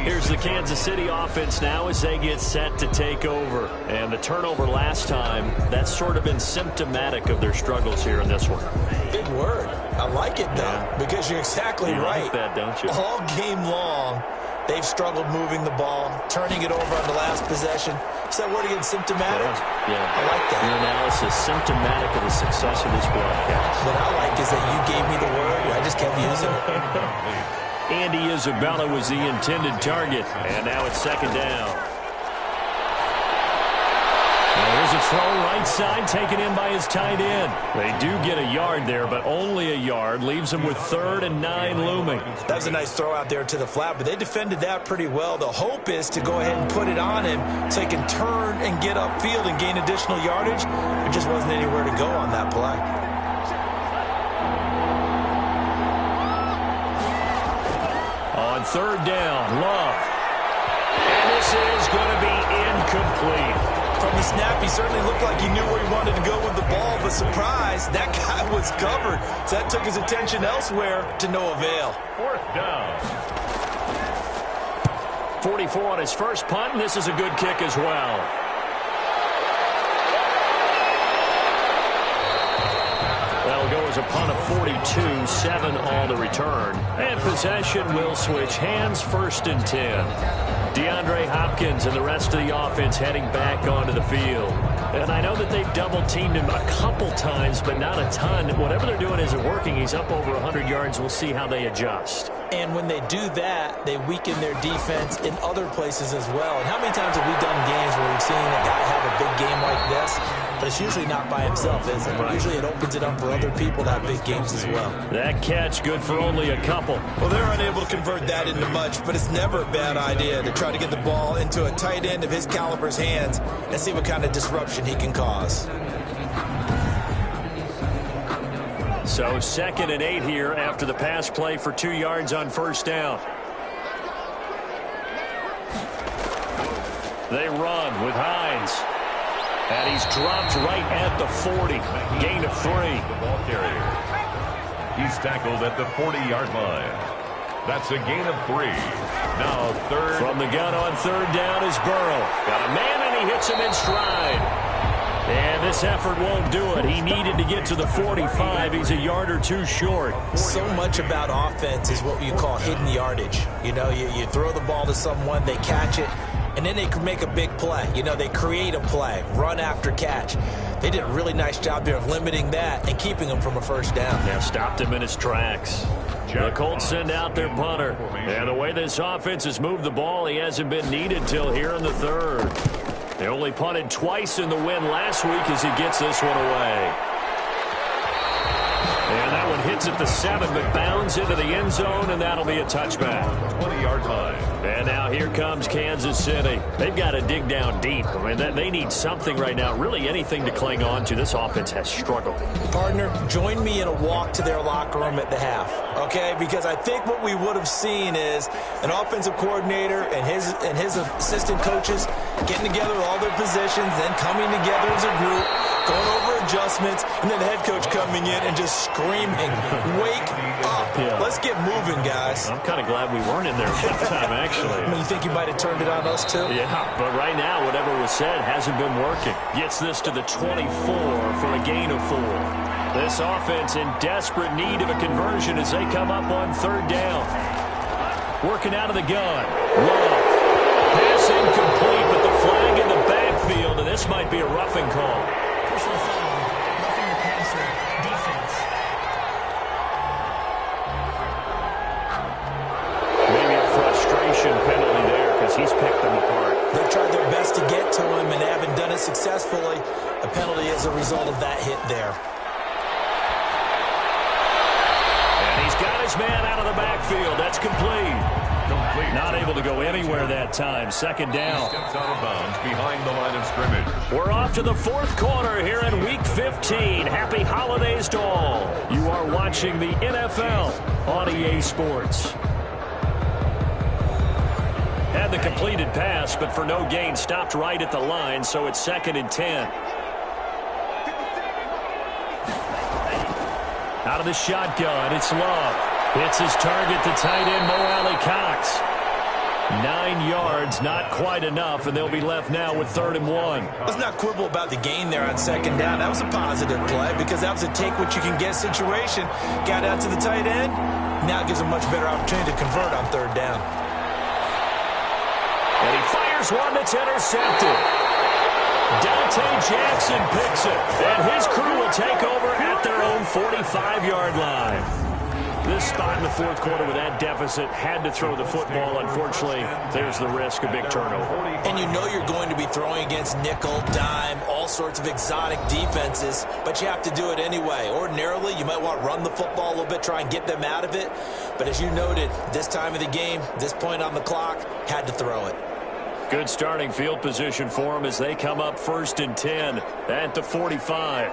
Here's the Kansas City offense now as they get set to take over. And the turnover last time, that's sort of been symptomatic of their struggles here in this one. Big word. I like it, though, because you're exactly right. You like that, don't you? All game long, they've struggled moving the ball, turning it over on the last possession. Is that word again, symptomatic? Yeah. I like that. Your analysis, symptomatic of the success of this broadcast. What I like is that you gave me the word, I just kept using it. Andy Isabella was the intended target, and now it's second down. There's a throw right side taken in by his tight end. They do get a yard there, but only a yard. Leaves him with 3rd and 9 looming. That was a nice throw out there to the flat, but they defended that pretty well. The hope is to go ahead and put it on him so he can turn and get upfield and gain additional yardage. There just wasn't anywhere to go on that play. On 3rd down, Love. And this is going to be incomplete. From the snap, he certainly looked like he knew where he wanted to go with the ball, but surprise, that guy was covered. So that took his attention elsewhere to no avail. 4th down. 44 on his first punt, and this is a good kick as well. was a punt of 42, 7 all to return. And possession will switch hands, 1st and 10. DeAndre Hopkins and the rest of the offense heading back onto the field. And I know that they've double-teamed him a couple times, but not a ton. Whatever they're doing isn't working. He's up over 100 yards. We'll see how they adjust. And when they do that, they weaken their defense in other places as well. And how many times have we done games where we've seen a guy have a big game like this? But it's usually not by himself, is it? Right. Usually it opens it up for other people to have big games as well. That catch good for only a couple. Well, they're unable to convert that into much, but it's never a bad idea to try to get the ball into a tight end of his caliber's hands and see what kind of disruption he can cause. So 2nd and 8 here after the pass play for 2 yards on 1st down. They run with Hines. And he's dropped right at the 40. Gain of 3. The ball carrier. He's tackled at the 40-yard line. That's a gain of 3. Now 3rd. From the gun on 3rd down is Burrow. Got a man and he hits him in stride. And this effort won't do it. He needed to get to the 45. He's a yard or 2 short. So much about offense is what you call hidden yardage. You know, you throw the ball to someone, they catch it, and then they can make a big play. You know, they create a play, run after catch. They did a really nice job there of limiting that and keeping him from a 1st down. Yeah, stopped him in his tracks. The Colts send out their punter. And the way this offense has moved the ball, he hasn't been needed till here in the 3rd. They only punted twice in the win last week as he gets this one away. And that one hits at the 7, but bounds into the end zone, and that'll be a touchback. 20-yard line. And now here comes Kansas City. They've got to dig down deep. I mean, they need something right now, really anything to cling on to. This offense has struggled. Partner, join me in a walk to their locker room at the half, okay? Because I think what we would have seen is an offensive coordinator and his assistant coaches getting together all their positions, then coming together as a group, going over adjustments, and then the head coach coming in and just screaming, wake up. Yeah. Let's get moving, guys. I'm kind of glad we weren't in there at halftime, actually. You think you might have turned it on us, too? Yeah, but right now, whatever was said hasn't been working. Gets this to the 24 for a gain of 4. This offense in desperate need of a conversion as they come up on 3rd down. Working out of the gun. Love. Pass incomplete, but the flag in the backfield, and this might be a roughing call. Personal foul, roughing the passer, defense. Maybe a frustration penalty there because he's picked them apart. They've tried their best to get to him, and they haven't done it successfully. A penalty as a result of that hit there. And he's got his man out of the backfield. That's complete. Not able to go anywhere that time. 2nd down. Steps out of bounds behind the line of scrimmage. We're off to the 4th quarter here in Week 15. Happy holidays to all. You are watching the NFL on EA Sports. Had the completed pass, but for no gain, stopped right at the line, so it's 2nd and 10. Out of the shotgun, it's Love. Hits his target, the tight end, Mo Alley-Cox. 9 yards, not quite enough, and they'll be left now with 3rd and 1. Let's not quibble about the gain there on 2nd down. That was a positive play because that was a take-what-you-can-get situation. Got out to the tight end. Now it gives a much better opportunity to convert on 3rd down. And he fires one that's intercepted. Dante Jackson picks it, and his crew will take over at their own 45-yard line. This spot in the 4th quarter with that deficit, had to throw the football. Unfortunately, there's the risk of big turnover. And you know you're going to be throwing against nickel, dime, all sorts of exotic defenses, but you have to do it anyway. Ordinarily, you might want to run the football a little bit, try and get them out of it. But as you noted, this time of the game, this point on the clock, had to throw it. Good starting field position for them as they come up 1st and 10 at the 45.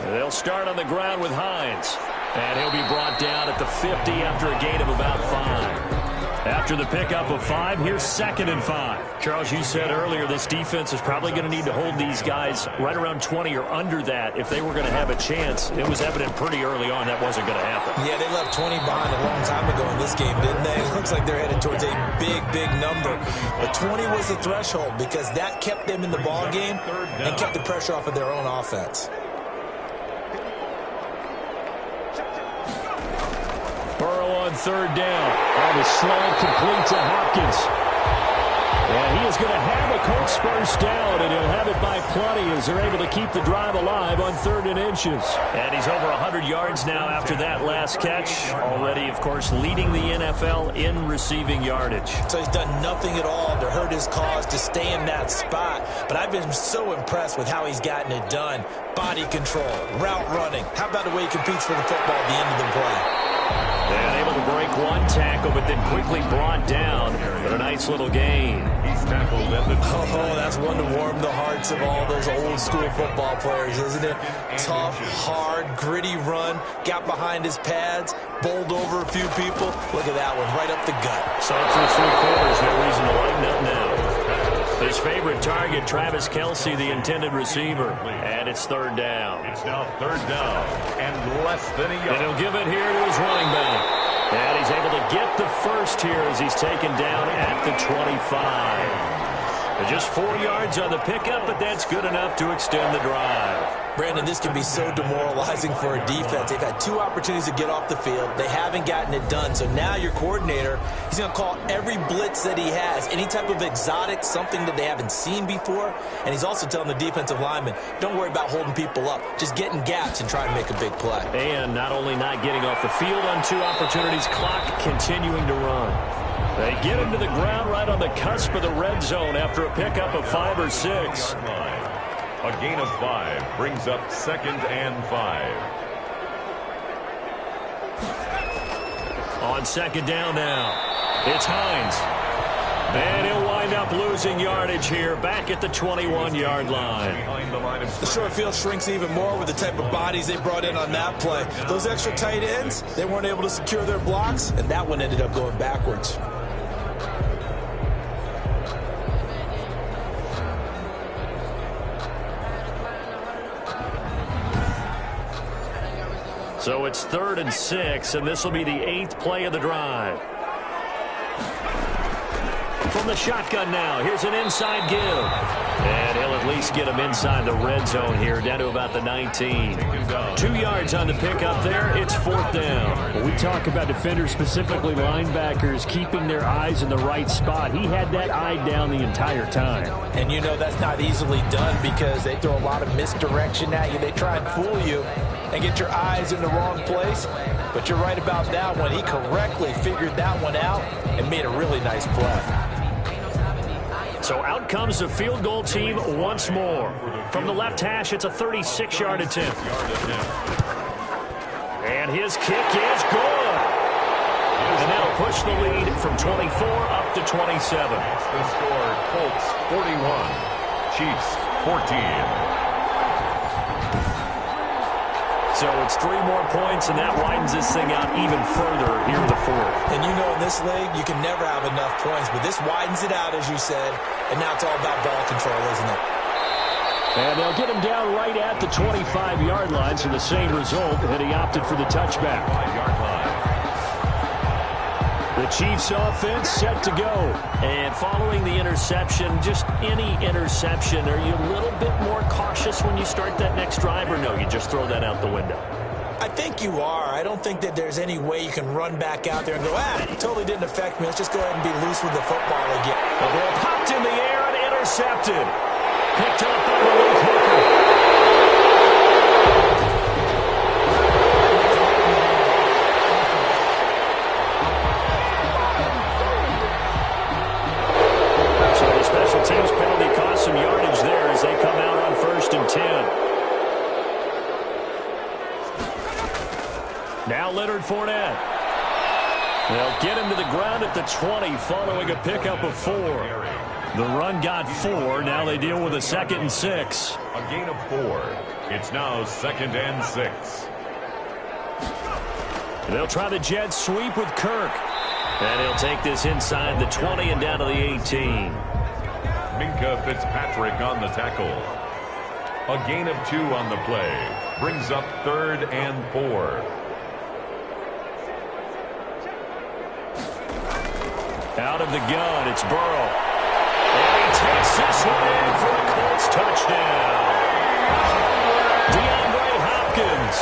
They'll start on the ground with Hines. And he'll be brought down at the 50 after a gain of about 5. After the pickup of 5, here's 2nd and 5. Charles, you said earlier this defense is probably going to need to hold these guys right around 20 or under that if they were going to have a chance. It was evident pretty early on that wasn't going to happen. Yeah, they left 20 behind a long time ago in this game, didn't they? It looks like they're headed towards a big, big number. But 20 was the threshold because that kept them in the ball game and kept the pressure off of their own offense. on third down. On the slant complete to Hopkins. And he is going to have a Colts first down, and he'll have it by plenty as they're able to keep the drive alive on 3rd and inches. And he's over 100 yards now after that last catch. Already, of course, leading the NFL in receiving yardage. So he's done nothing at all to hurt his cause, to stay in that spot. But I've been so impressed with how he's gotten it done. Body control, route running. How about the way he competes for the football at the end of the play? And able to break one tackle, but then quickly brought down for a nice little gain. He's tackled at the... Oh, that's one to warm the hearts of all those old school football players, isn't it? Tough, hard, gritty run, got behind his pads, bowled over a few people. Look at that one, right up the gut. So through 3 quarters, no reason to lighten up now. His favorite target, Travis Kelce, the intended receiver. And it's 3rd down. It's now 3rd down and less than a yard. And he'll give it here to his running back. And he's able to get the first here as he's taken down at the 25. Just 4 yards on the pickup, but that's good enough to extend the drive. Brandon, this can be so demoralizing for a defense. They've had 2 opportunities to get off the field. They haven't gotten it done. So now your coordinator, he's going to call every blitz that he has, any type of exotic, something that they haven't seen before. And he's also telling the defensive lineman, don't worry about holding people up. Just get in gaps and try to make a big play. And not only not getting off the field on 2 opportunities, clock continuing to run. They get him to the ground right on the cusp of the red zone after a pickup of 5 or 6. A gain of 5 brings up 2nd and 5. On 2nd down now, it's Hines. And he'll wind up losing yardage here back at the 21-yard line. Behind the line of The short field shrinks even more with the type of bodies they brought in on that play. Those extra tight ends, they weren't able to secure their blocks, and that one ended up going backwards. So it's 3rd and 6, and this will be the 8th play of the drive. From the shotgun now, here's an inside give. And he'll at least get him inside the red zone here, down to about the 19. 2 yards on the pickup there. It's 4th down. When we talk about defenders, specifically linebackers, keeping their eyes in the right spot. He had that eye down the entire time. And you know that's not easily done because they throw a lot of misdirection at you. They try and fool you and get your eyes in the wrong place. But you're right about that one. He correctly figured that one out and made a really nice play. So out comes the field goal team once more. From the left hash, it's a 36-yard attempt. And his kick is good. And that'll push the lead from 24 up to 27. The score, Colts 41, Chiefs 14. So it's 3 more points, and that widens this thing out even further here in the 4th. And you know in this league, you can never have enough points, but this widens it out, as you said, and now it's all about ball control, isn't it? And they'll get him down right at the 25-yard line, so the same result, and he opted for the touchback. 5-yard line. The Chiefs offense set to go. And following the interception, just any interception, are you a little bit more cautious when you start that next drive, or no, you just throw that out the window? I think you are. I don't think that there's any way you can run back out there and go, it totally didn't affect me. Let's just go ahead and be loose with the football again. The ball popped in the air and intercepted. Picked up by Malik Hooker. Team's penalty cost some yardage there as they come out on 1st and 10. Now Leonard Fournette. They'll get him to the ground at the 20 following a pickup of 4. The run got 4. Now they deal with a 2nd and 6. A gain of 4. It's now 2nd and 6. They'll try the jet sweep with Kirk. And he'll take this inside the 20 and down to the 18. Minka Fitzpatrick on the tackle. A gain of 2 on the play. Brings up 3rd and 4. Out of the gun, it's Burrow. And he takes this one in for a Colts touchdown. DeAndre Hopkins,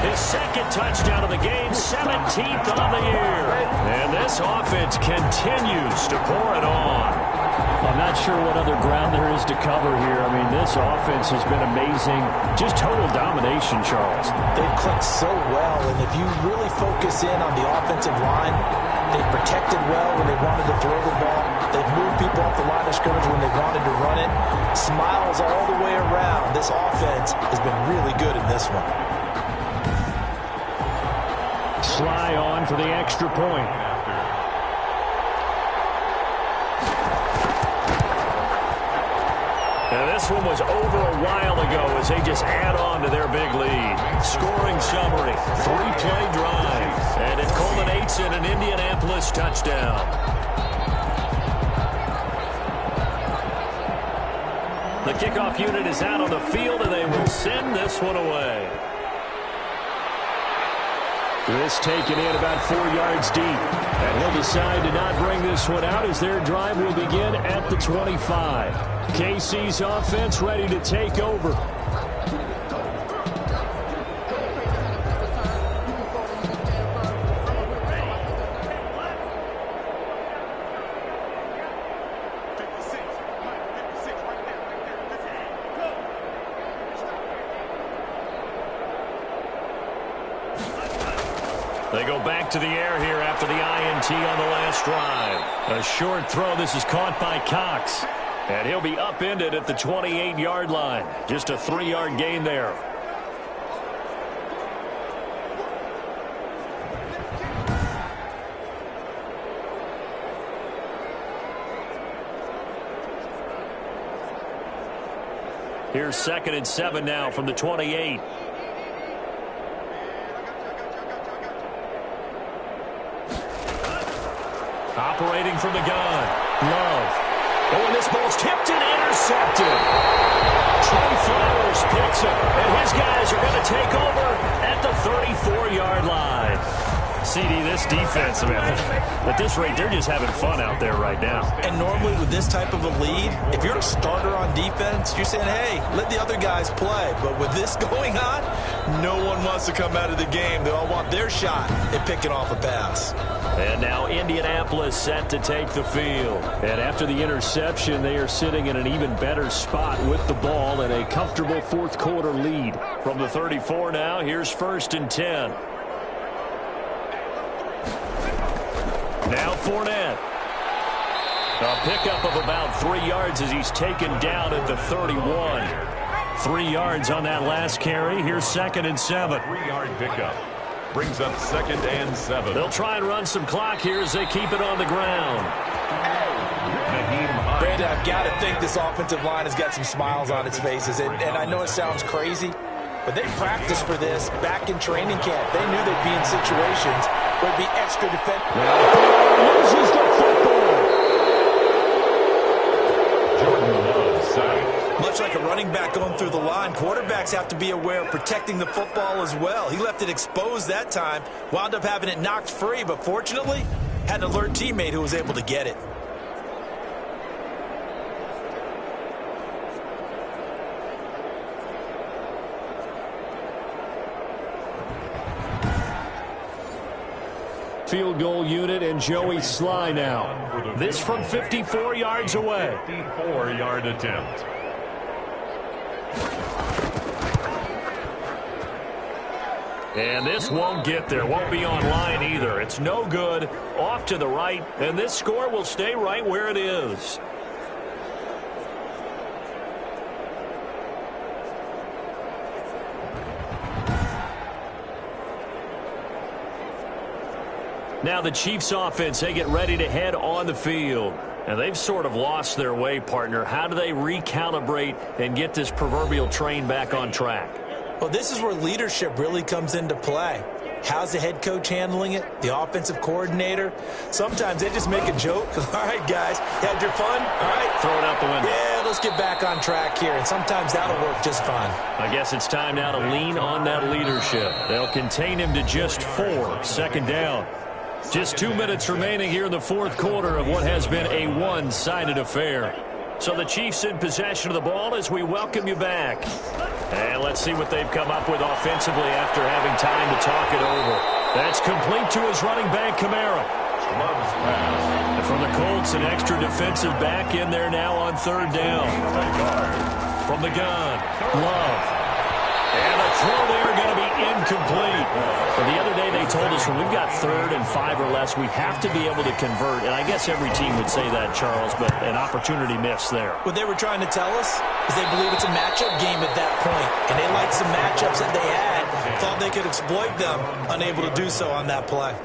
his 2nd touchdown of the game, 17th on the year. offense continues to pour it on. I'm not sure what other ground there is to cover here. I mean, this offense has been amazing. Just total domination, Charles. They've clicked so well, and if you really focus in on the offensive line, they've protected well when they wanted to throw the ball. They've moved people off the line of scrimmage when they wanted to run it. Smiles all the way around. This offense has been really good in this one. Sly on for the extra point. Now this one was over a while ago as they just add on to their big lead. Scoring summary, 3-play drive, and it culminates in an Indianapolis touchdown. The kickoff unit is out on the field, and they will send this one away. This taken in about 4 yards deep. And he'll decide to not bring this one out as their drive will begin at the 25. KC's offense ready to take over. They go back to the air here after the INT on the last drive. A short throw. This is caught by Cox. And he'll be upended at the 28-yard line. Just a 3-yard gain there. Here's 2nd and 7 now from the 28. Operating from the gun. Love. Oh, and this ball's tipped and intercepted. Trey Flowers picks it, and his guys are going to take over at the 34-yard line. CD, this defense, I mean, at this rate, they're just having fun out there right now. And normally with this type of a lead, if you're a starter on defense, you're saying, hey, let the other guys play. But with this going on, no one wants to come out of the game. They all want their shot at picking off a pass. And now Indianapolis set to take the field. And after the interception, they are sitting in an even better spot with the ball and a comfortable fourth quarter lead. From the 34 now, here's 1st and 10. Now Fournette. A pickup of about 3 yards as he's taken down at the 31. 3 yards on that last carry. Here's 2nd and 7. 3-yard pickup. Brings up 2nd and 7. They'll try and run some clock here as they keep it on the ground. Brandon, I've got to think this offensive line has got some smiles on its faces. And I know it sounds crazy, but they practiced for this back in training camp. They knew they'd be in situations where it'd be extra defensive. Loses the football. Jordan Love sacked. Much like a running back going through the line, quarterbacks have to be aware of protecting the football as well. He left it exposed that time, wound up having it knocked free, but fortunately, had an alert teammate who was able to get it. Field goal unit and Joey Sly now. This from 54 yards away. 54-yard attempt. And this won't get there. Won't be online either. It's no good. Off to the right. And this score will stay right where it is. Now the Chiefs offense, they get ready to head on the field. And they've sort of lost their way, partner. How do they recalibrate and get this proverbial train back on track? Well, this is where leadership really comes into play. How's the head coach handling it? The offensive coordinator? Sometimes they just make a joke. All right, guys, you had your fun? All right. Throw it out the window. Yeah, let's get back on track here. And sometimes that'll work just fine. I guess it's time now to lean on that leadership. They'll contain him to just 4. 2nd down. Just 2 minutes remaining here in the fourth quarter of what has been a one-sided affair. So the Chiefs in possession of the ball as we welcome you back. And let's see what they've come up with offensively after having time to talk it over. That's complete to his running back, Kamara. Love's pass. And from the Colts, an extra defensive back in there now on third down. From the gun, Love. And a throw there going to be incomplete. But the other day they told us when we've got 3rd and 5 or less, we have to be able to convert. And I guess every team would say that, Charles, but an opportunity missed there. What they were trying to tell us is they believe it's a matchup game at that point. And they liked some matchups that they had. Thought they could exploit them. Unable to do so on that play.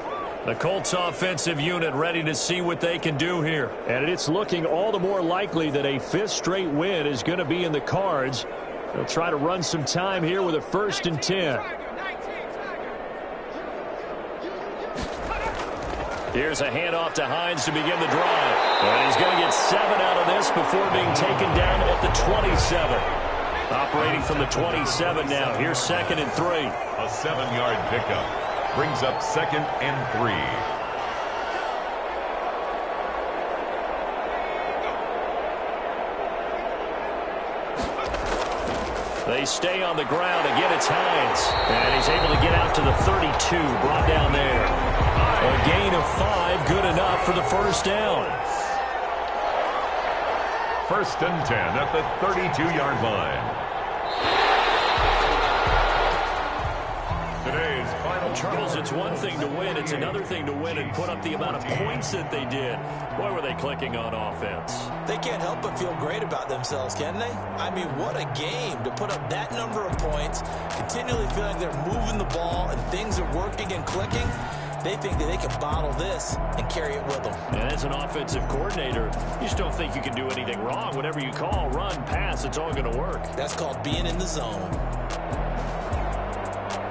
The Colts offensive unit ready to see what they can do here. And it's looking all the more likely that a 5th straight win is going to be in the cards. They'll try to run some time here with a 1st and 10. Here's a handoff to Hines to begin the drive. And he's going to get 7 out of this before being taken down at the 27. Operating from the 27 now. Here's 2nd and 3. A 7-yard pickup. Brings up 2nd and 3. They stay on the ground. Again, it's Hines. And he's able to get out to the 32. Brought down there. A gain of 5. Good enough for the 1st down. 1st and 10 at the 32-yard line. Today's final. Charles, it's one thing to win. It's another thing to win and put up the amount of points that they did. Boy, were they clicking on offense. They can't help but feel great about themselves, can they? I mean, what a game to put up that number of points, continually feeling they're moving the ball and things are working and clicking. They think that they can bottle this and carry it with them. And as an offensive coordinator, you just don't think you can do anything wrong. Whatever you call, run, pass, it's all going to work. That's called being in the zone.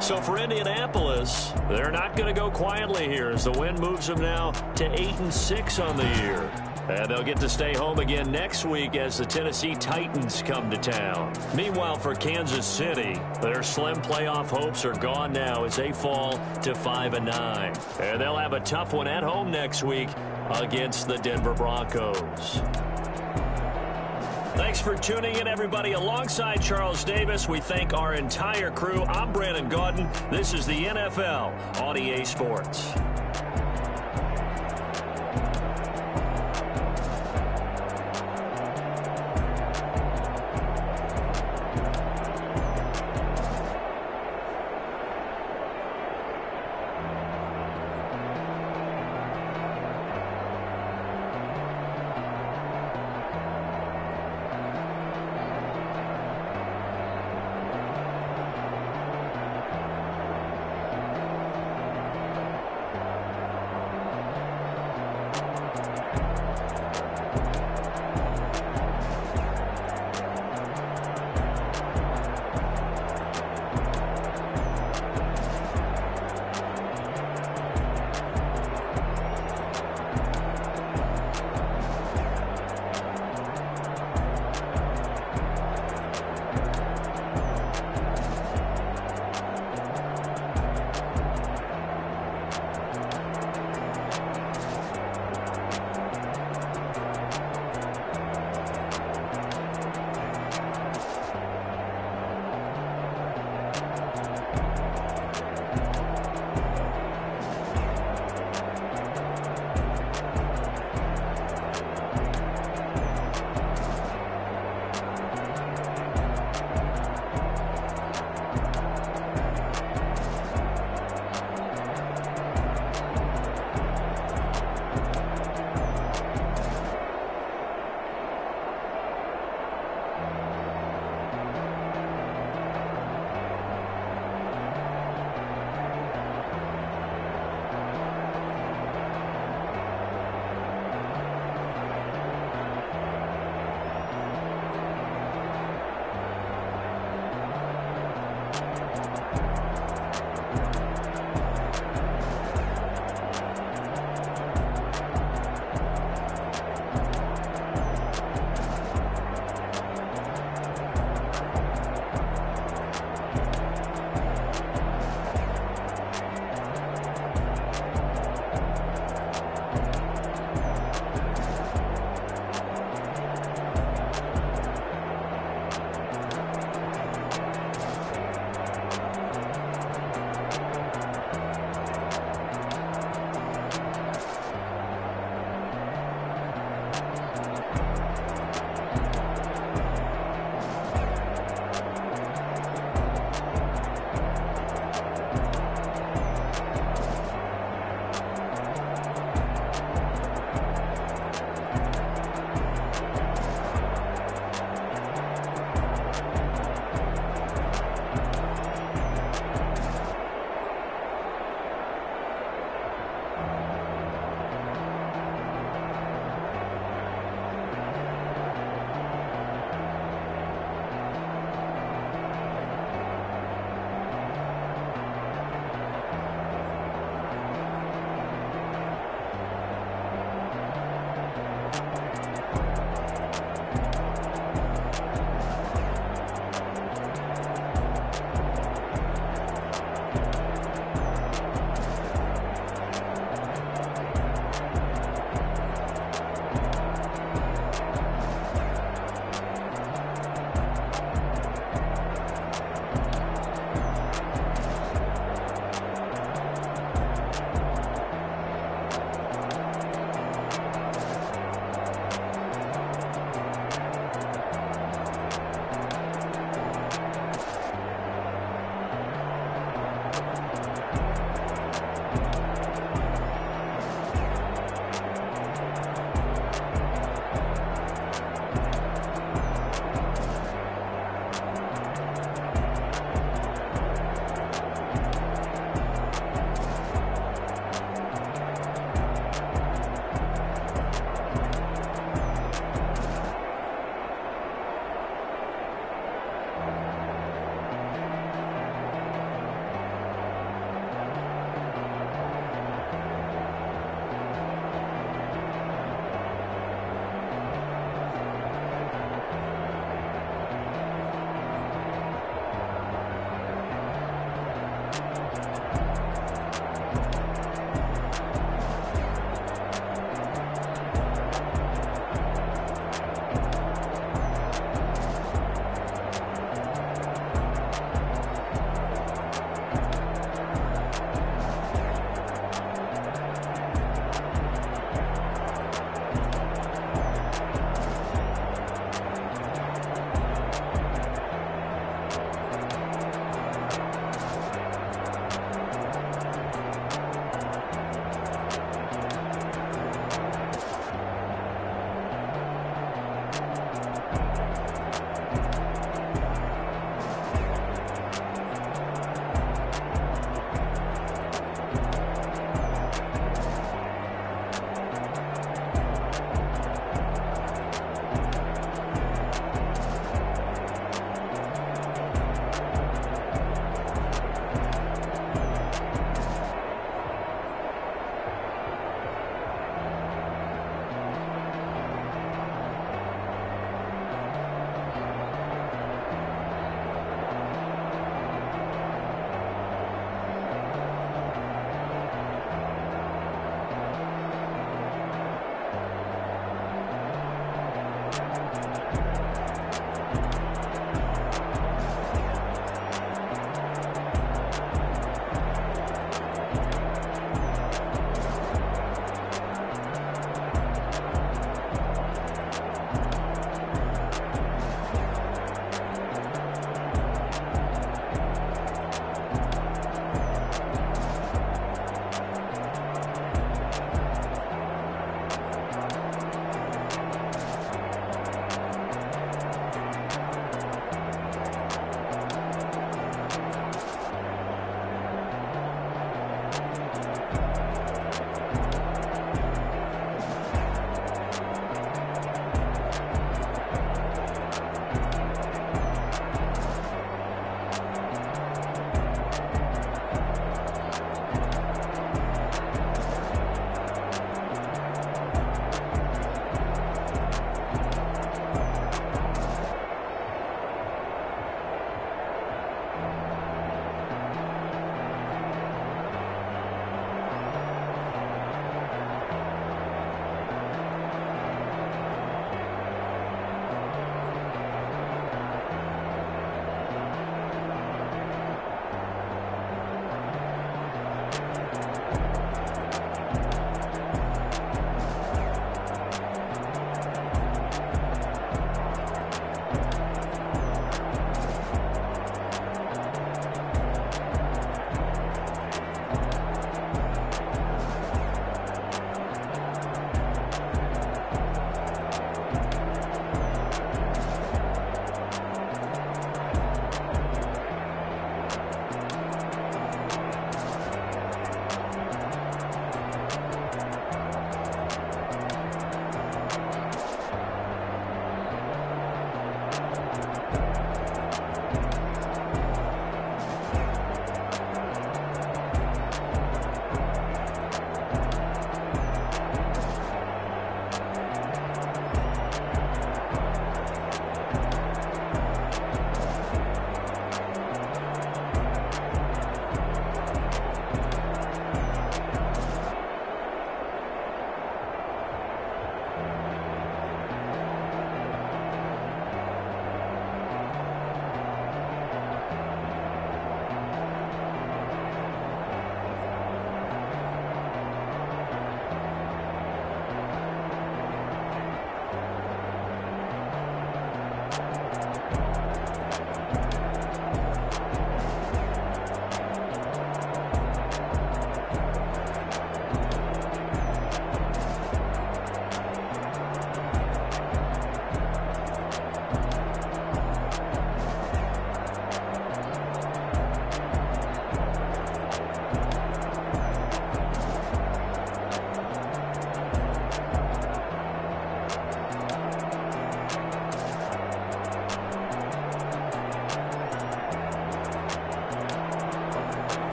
So for Indianapolis, they're not going to go quietly here as the win moves them now to 8-6 on the year. And they'll get to stay home again next week as the Tennessee Titans come to town. Meanwhile, for Kansas City, their slim playoff hopes are gone now as they fall to 5-9. And they'll have a tough one at home next week against the Denver Broncos. Thanks for tuning in, everybody. Alongside Charles Davis, we thank our entire crew. I'm Brandon Gaudin. This is the NFL on EA Sports.